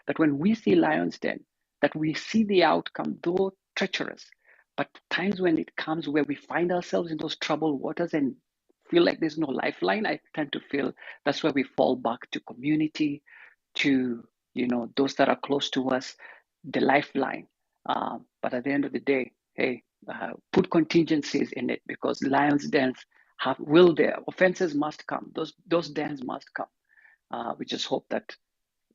that when we see Lion's Den, that we see the outcome, though treacherous, but times when it comes where we find ourselves in those troubled waters and feel like there's no lifeline, I tend to feel that's where we fall back to community, to those that are close to us, the lifeline. But at the end of the day, hey, put contingencies in it because lions' dens will there. Offenses must come. Those dens must come. We just hope that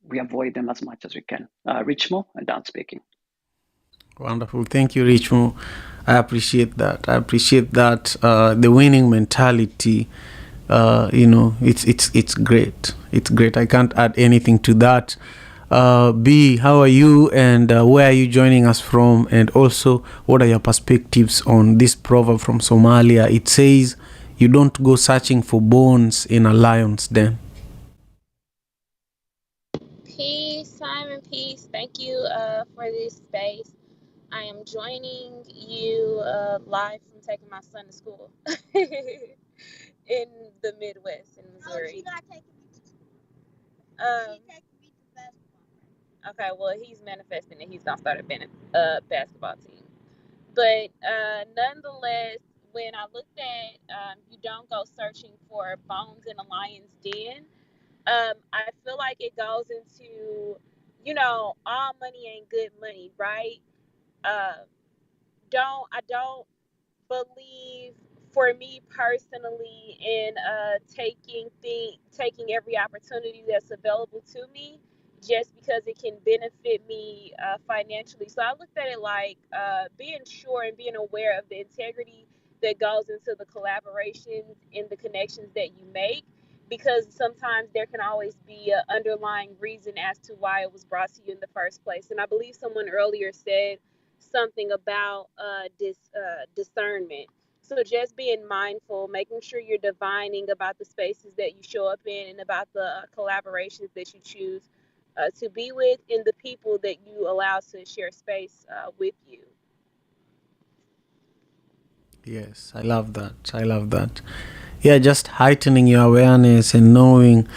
we avoid them as much as we can. Richmo, and down speaking. Wonderful. Thank you, Richmo. I appreciate that. The winning mentality, it's great. It's great. I can't add anything to that. B, how are you and where are you joining us from? And also, what are your perspectives on this proverb from Somalia? It says, you don't go searching for bones in a lion's den. Peace, Simon, peace. Thank you for this space. I am joining you live from taking my son to school in the Midwest in Missouri. Oh, she's not taking me to school. She's taking me to basketball. Okay, well, he's manifesting that he's going to start a basketball team. But nonetheless, when I looked at you don't go searching for bones in a lion's den, I feel like it goes into, all money ain't good money, right? I don't believe, for me personally, in taking every opportunity that's available to me just because it can benefit me financially. So I looked at it like being sure and being aware of the integrity that goes into the collaborations and the connections that you make, because sometimes there can always be an underlying reason as to why it was brought to you in the first place. And I believe someone earlier said something about discernment. So just being mindful, making sure you're divining about the spaces that you show up in and about the collaborations that you choose to be with and the people that you allow to share space with you. Yes, I love that. I love that. Yeah, just heightening your awareness and knowing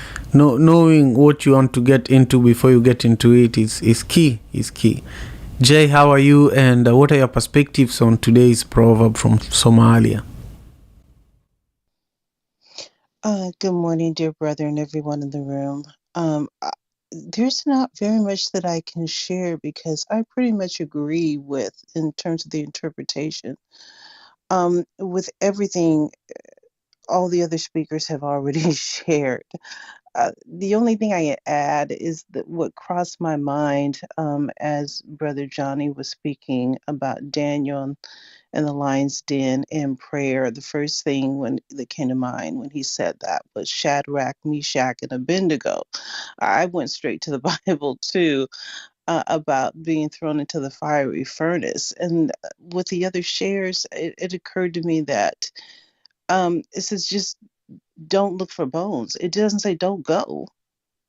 what you want to get into before you get into it is key. Is key. Jay, how are you? And what are your perspectives on today's proverb from Somalia? Good morning, dear brother, and everyone in the room. There's not very much that I can share because I pretty much agree with, in terms of the interpretation, with everything all the other speakers have already shared. The only thing I add is that what crossed my mind as Brother Johnny was speaking about Daniel and the lion's den and prayer. The first thing that came to mind when he said that was Shadrach, Meshach, and Abednego. I went straight to the Bible too, about being thrown into the fiery furnace. And with the other shares, it occurred to me that it says just don't look for bones. It doesn't say don't go.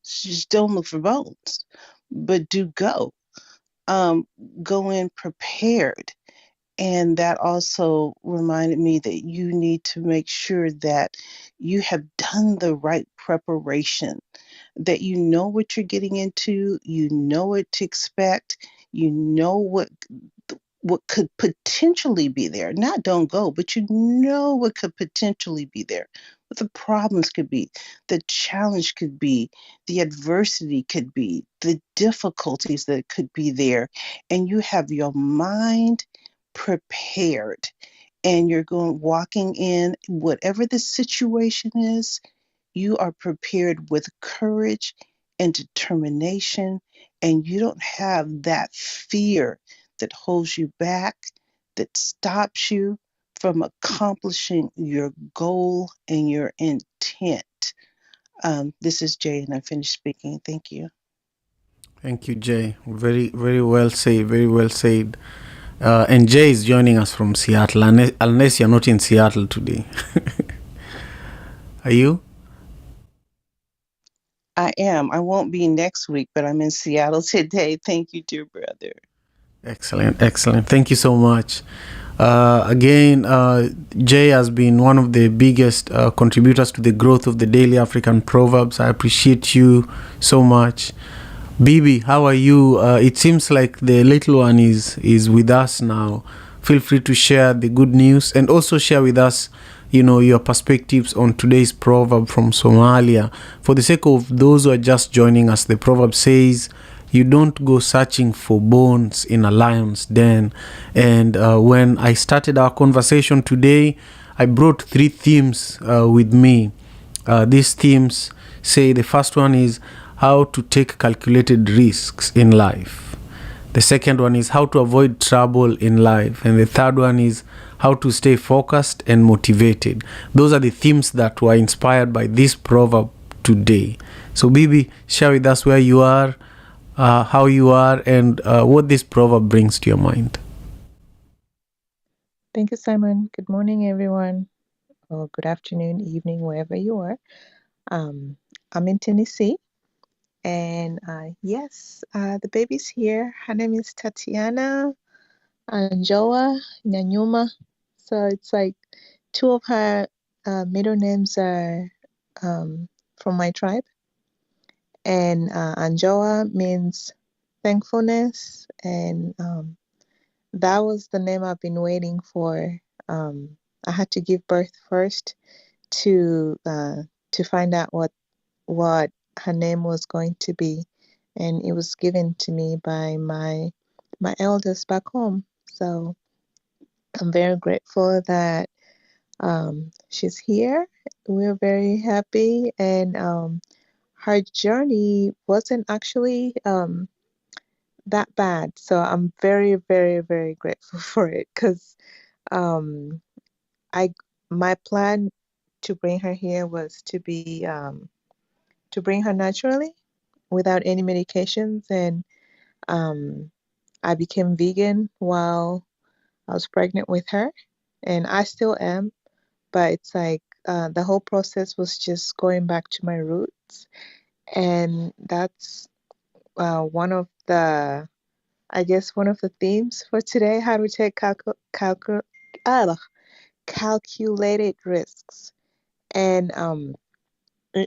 Just don't look for bones, but do go. Um, Go in prepared. And that also reminded me that you need to make sure that you have done the right preparation, that you know what you're getting into, you know what to expect, you know what could potentially be there. Not don't go, but you know what could potentially be there. What the problems could be, the challenge could be, the adversity could be, the difficulties that could be there. And you have your mind prepared and you're going walking in whatever the situation is, you are prepared with courage and determination, and you don't have that fear that holds you back, that stops you from accomplishing your goal and your intent. This is Jay, and I finished speaking. Thank you. Thank you, Jay. Very, very well said. Very well said. And Jay is joining us from Seattle, unless you're not in Seattle today. Are you? I am. I won't be next week, but I'm in Seattle today. Thank you, dear brother. Excellent, excellent. Thank you so much. Again, Jay has been one of the biggest contributors to the growth of the Daily African Proverbs. I appreciate you so much. Bibi, how are you? It seems like the little one is with us now. Feel free to share the good news and also share with us, your perspectives on today's proverb from Somalia. For the sake of those who are just joining us, the proverb says, you don't go searching for bones in a lion's den. And when I started our conversation today, I brought 3 themes with me. These themes say the first one is how to take calculated risks in life. The second one is how to avoid trouble in life. And the third one is how to stay focused and motivated. Those are the themes that were inspired by this proverb today. So, Bibi, share with us where you are, how you are, and what this proverb brings to your mind. Thank you, Simon. Good morning, everyone, or good afternoon, evening, wherever you are. I'm in Tennessee, and yes, the baby's here. Her name is Tatiana Anjoa Nyanyuma. So it's like 2 of her middle names are from my tribe, and Anjoa means thankfulness, and that was the name I've been waiting for. I had to give birth first to find out what her name was going to be, and it was given to me by my elders back home. So I'm very grateful that she's here. We're very happy, and her journey wasn't actually that bad. So I'm very, very, very grateful for it because um, I my plan to bring her here was to bring her naturally without any medications, and um, I became vegan while I was pregnant with her, and I still am, but it's like the whole process was just going back to my roots, and that's one of the, I guess, one of the themes for today: how to take calculated risks. And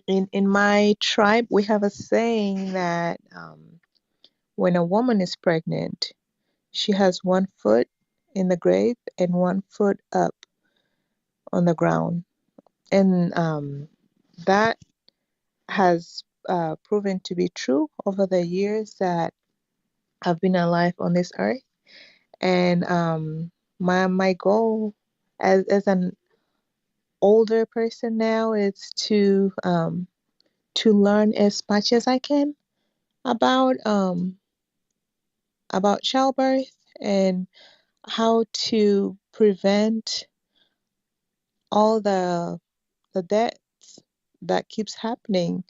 in my tribe, we have a saying that when a woman is pregnant, she has one foot in the grave and one foot up on the ground. And that has proven to be true over the years that I've been alive on this earth. And my goal as an older person now is to learn as much as I can about childbirth and how to prevent all the deaths that keeps happening,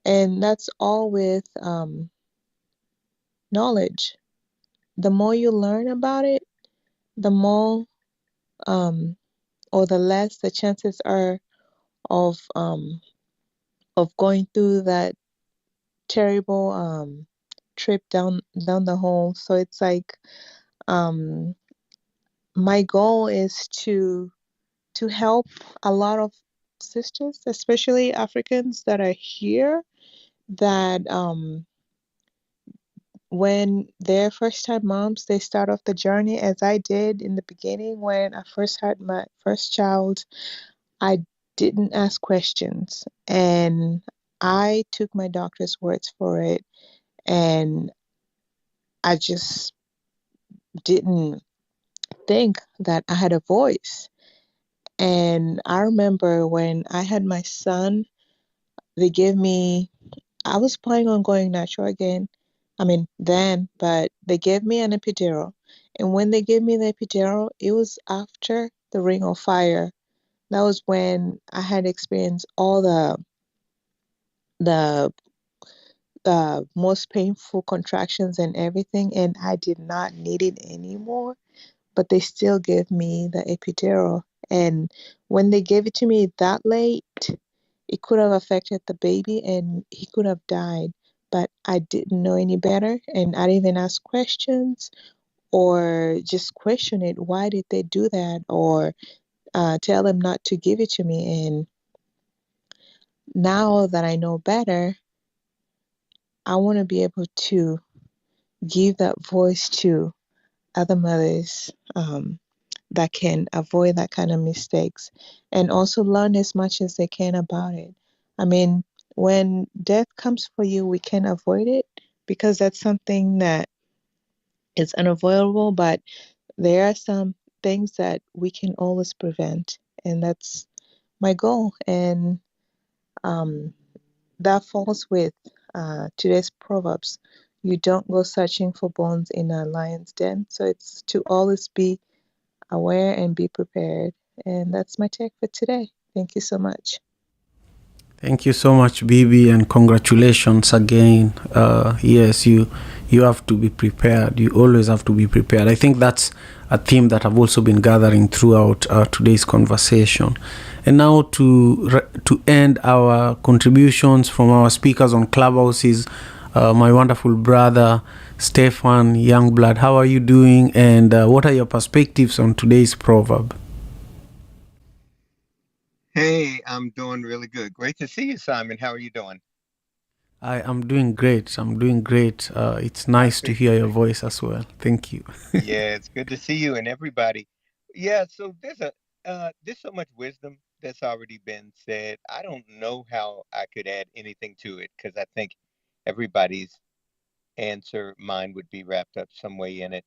and that's all with knowledge. The more you learn about it, the more um, or the less the chances are of going through that terrible trip down the hole. So it's like um, my goal is to help a lot of sisters, especially Africans that are here, that when they're first time moms, they start off the journey as I did in the beginning when I first had my first child. I didn't ask questions, and I took my doctor's words for it, and I just didn't think that I had a voice. And I remember when I had my son, they gave me, I was planning on going natural again. I mean, then, but they gave me an epidural. And when they gave me the epidural, it was after the ring of fire. That was when I had experienced all the most painful contractions and everything, and I did not need it anymore. But they still gave me the epidural. And when they gave it to me that late, it could have affected the baby and he could have died. But I didn't know any better, and I didn't even ask questions or just question it. Why did they do that? Or tell them not to give it to me. And now that I know better, I want to be able to give that voice to other mothers that can avoid that kind of mistakes and also learn as much as they can about it. I mean, when death comes for you, we can avoid it because that's something that is unavoidable, but there are some things that we can always prevent, and that's my goal. And um, that falls with today's proverbs. You don't go searching for bones in a lion's den. So it's to always be aware and be prepared. And that's my take for today. Thank you so much. Thank you so much, Bibi, and congratulations again. Yes, you have to be prepared. You always have to be prepared. I think that's a theme that I've also been gathering throughout today's conversation. And now to end our contributions from our speakers on Clubhouse is my wonderful brother, Stefan Youngblood. How are you doing? And what are your perspectives on today's proverb? Hey, I'm doing really good. Great to see you, Simon. How are you doing? I am doing great. I'm doing great. It's I nice to hear your appreciate it. voice as well. Thank you. Yeah, it's good to see you and everybody. Yeah, so there's so much wisdom that's already been said. I don't know how I could add anything to it because I think everybody's answer, mine would be wrapped up some way in it.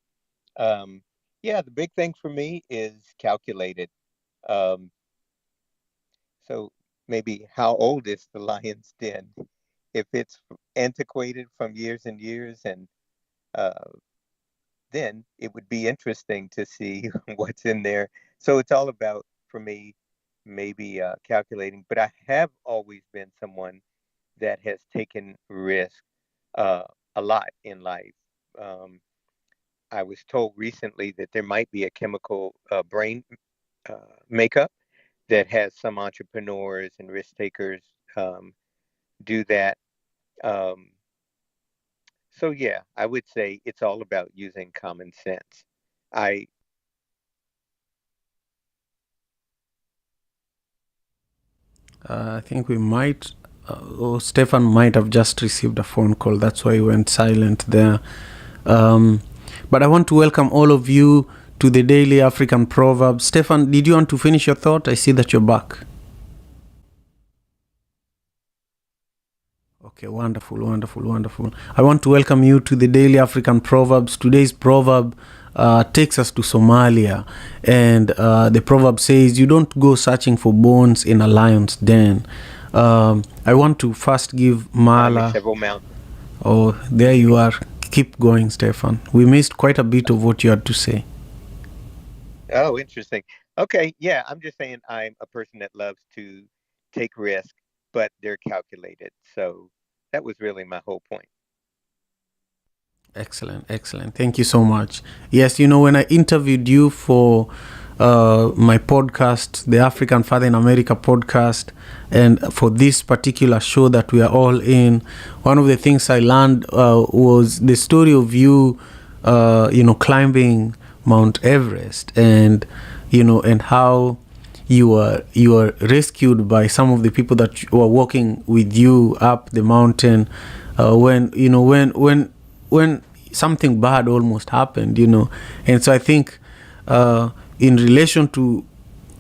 Um, yeah, the big thing for me is calculated. Um, so maybe how old is the lion's den? if it's antiquated from years and years, and uh, then it would be interesting to see what's in there. So it's all about, for me, maybe calculating. But I have always been someone that has taken risk uh, a lot in life. Um, I was told recently that there might be a chemical brain makeup that has some entrepreneurs and risk takers um, do that. Um, so yeah, I would say it's all about using common sense. I I think we might, Stefan might have just received a phone call. That's why he went silent there. Um, but I want to welcome all of you to the Daily African Proverb. Stefan, did you want to finish your thought? I see that you're back. Okay, wonderful, wonderful, wonderful. I want to welcome you to the Daily African Proverbs. Today's proverb takes us to Somalia. And the proverb says, you don't go searching for bones in a lion's den. I want to first give climbing Mala. several mountains. Oh, there you are. Keep going, Stefan. We missed quite a bit of what you had to say. Oh, interesting. Okay, yeah, I'm just saying I'm a person that loves to take risk, but they're calculated. So that was really my whole point. Excellent, excellent. Thank you so much. Yes, when I interviewed you for my podcast, the African Father in America podcast, and for this particular show that we are all in, one of the things I learned was the story of you, climbing Mount Everest, and and how you were rescued by some of the people that were walking with you up the mountain when something bad almost happened. And so I think in relation to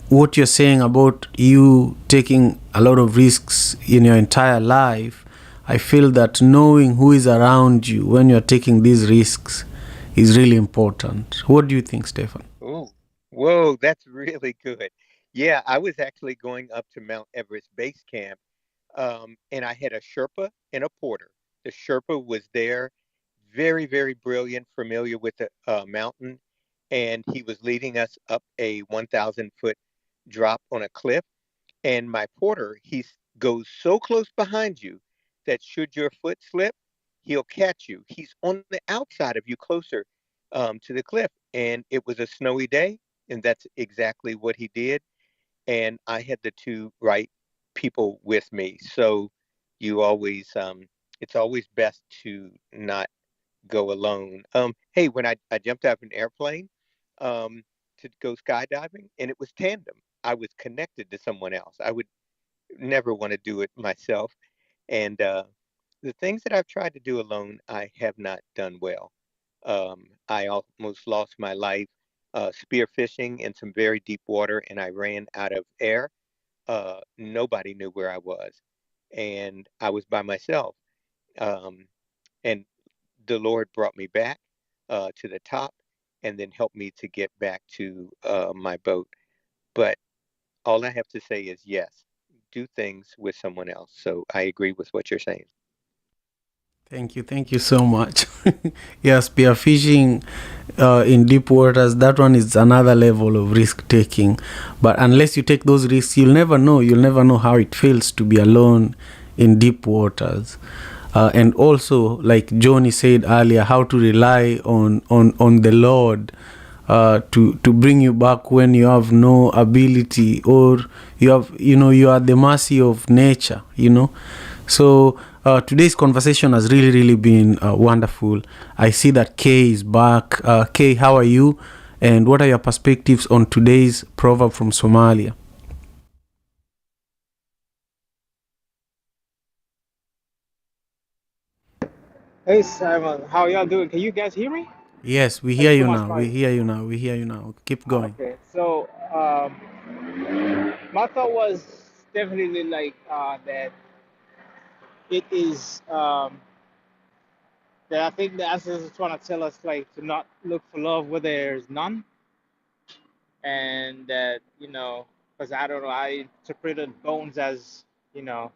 what you're saying about you taking a lot of risks in your entire life, I feel that knowing who is around you when you're taking these risks is really important. What do you think, Stefan? Oh, whoa, that's really good. Yeah, I was actually going up to Mount Everest Base Camp, and I had a Sherpa and a porter. The Sherpa was there, very, very brilliant, familiar with the mountain, and he was leading us up a 1,000-foot drop on a cliff. And my porter, goes so close behind you that should your foot slip, he'll catch you. He's on the outside of you, closer to the cliff. And it was a snowy day, and that's exactly what he did. And I had the two right people with me. So you always, it's always best to not go alone. Hey, when I jumped out of an airplane to go skydiving, and it was tandem, I was connected to someone else. I would never want to do it myself. And the things that I've tried to do alone, I have not done well. I almost lost my life spearfishing in some very deep water, and I ran out of air. Nobody knew where I was, and I was by myself. Um, and the Lord brought me back to the top, and then helped me to get back to my boat. But all I have to say is yes, do things with someone else. So I agree with what you're saying. Thank you so much. Yeah, spearfishing in deep waters, that one is another level of risk taking. But unless you take those risks, you'll never know. You'll never know how it feels to be alone in deep waters. And also, like Johnny said earlier, how to rely on the Lord to bring you back when you have no ability, or you are at the mercy of nature. So today's conversation has really, really been wonderful. I see that Kay is back. Kay, how are you? And what are your perspectives on today's proverb from Somalia? Hey Simon, how y'all doing? Can you guys hear me? Yes, we Thank hear you so you much, now. We Mike. hear you now. We hear you now. Keep going. Okay, so my thought was definitely like that it is that I think the answer is trying to tell us like to not look for love where there's none, and that because I don't know, I interpreted bones as you know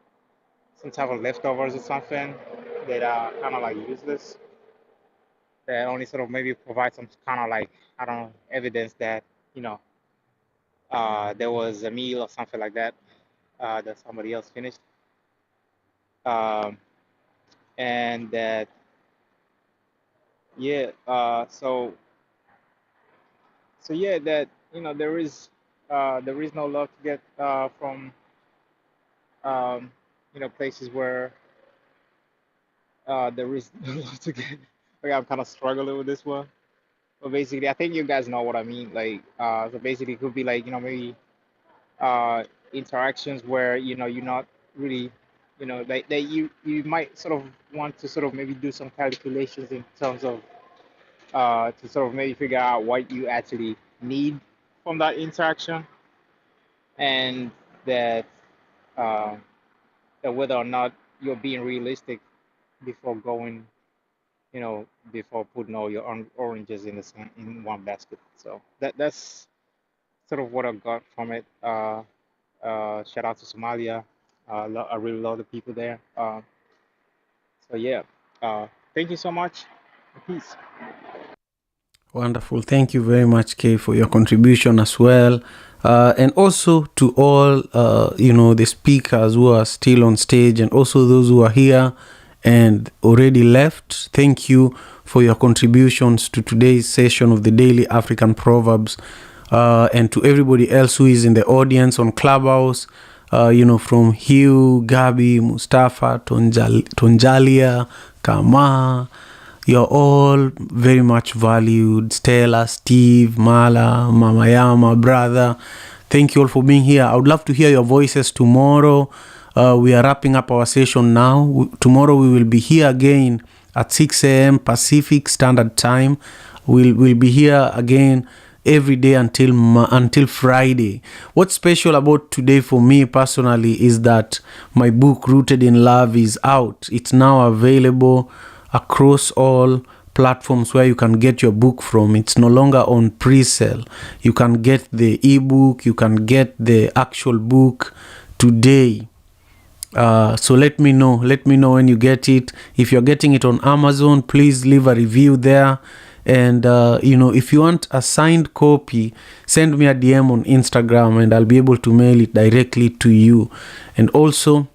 some type of leftovers or something that are kind of like useless. That only sort of maybe provide some kind of like, I don't know, evidence that you know there was a meal or something like that that somebody else finished, um, and that yeah. So yeah, that there is no love to get from places where there is no love to get. Like I'm kind of struggling with this one, but basically, I think you guys know what I mean. Like, so basically, it could be like maybe uh, interactions where you're not really like that you might sort of want to sort of maybe do some calculations in terms of to sort of maybe figure out what you actually need from that interaction, and that uh, that whether or not you're being realistic before going, before putting all your oranges in one basket. So that's sort of what I got from it. Shout out to Somalia. I really love the people there. So yeah, thank you so much. Peace. Wonderful. Thank you very much, Kay, for your contribution as well. And also to all, the speakers who are still on stage, and also those who are here and already left. Thank you for your contributions to today's session of the Daily African Proverbs. And to everybody else who is in the audience on Clubhouse, from Hugh, Gabi, Mustafa, Tonjalia, Kama. You're all very much valued. Stella, Steve, Mala, Mama Yama, brother. Thank you all for being here. I would love to hear your voices tomorrow. We are wrapping up our session now. Tomorrow we will be here again at 6 a.m. Pacific Standard Time. We'll be here again every day until Friday. What's special about today for me personally is that my book Rooted in Love is out. It's now available across all platforms where you can get your book from. It's no longer on pre-sale. You can get the ebook, you can get the actual book today. So let me know when you get it. If you're getting it on Amazon, please leave a review there. And if you want a signed copy, send me a DM on Instagram and I'll be able to mail it directly to you. And also,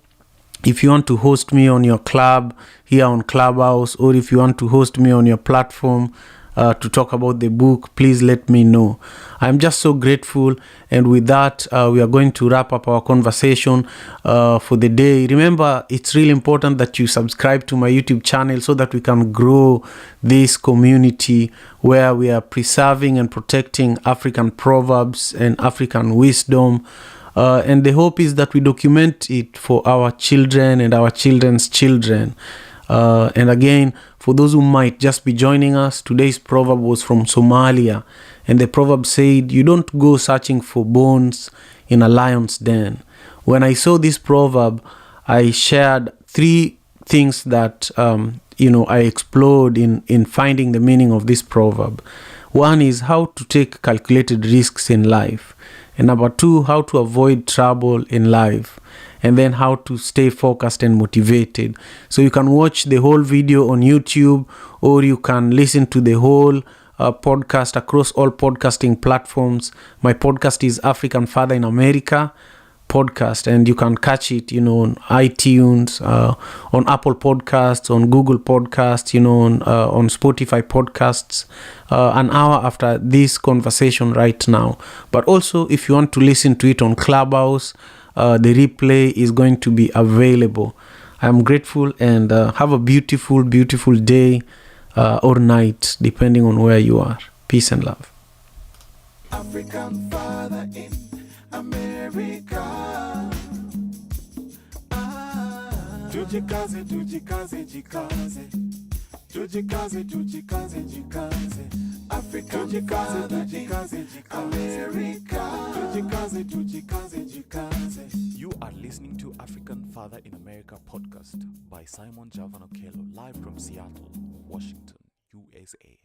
if you want to host me on your club here on Clubhouse, or if you want to host me on your platform to talk about the book, please let me know. I'm just so grateful. And with that, we are going to wrap up our conversation for the day. Remember, it's really important that you subscribe to my YouTube channel so that we can grow this community where we are preserving and protecting African proverbs and African wisdom. And the hope is that we document it for our children and our children's children. And again, for those who might just be joining us, today's proverb was from Somalia. And the proverb said, "You don't go searching for bones in a lion's den." When I saw this proverb, I shared 3 things that, I explored in finding the meaning of this proverb. One is how to take calculated risks in life. And number 2, how to avoid trouble in life. And then how to stay focused and motivated. So you can watch the whole video on YouTube, or you can listen to the whole podcast across all podcasting platforms. My podcast is African Father in America podcast, and you can catch it, on iTunes, on Apple Podcasts, on Google Podcasts, on Spotify Podcasts, an hour after this conversation right now. But also, if you want to listen to it on Clubhouse, the replay is going to be available. I'm grateful, and have a beautiful, beautiful day or night, depending on where you are. Peace and love. African Father in America. Tujikaze, tujikaze, jikaze. Tujikaze, tujikaze, jikaze. Africa, tujikaze, tujikaze, America. Tujikaze, tujikaze, jikaze. You are listening to African Father in America podcast by Simon Javan Okello, live from Seattle, Washington, USA.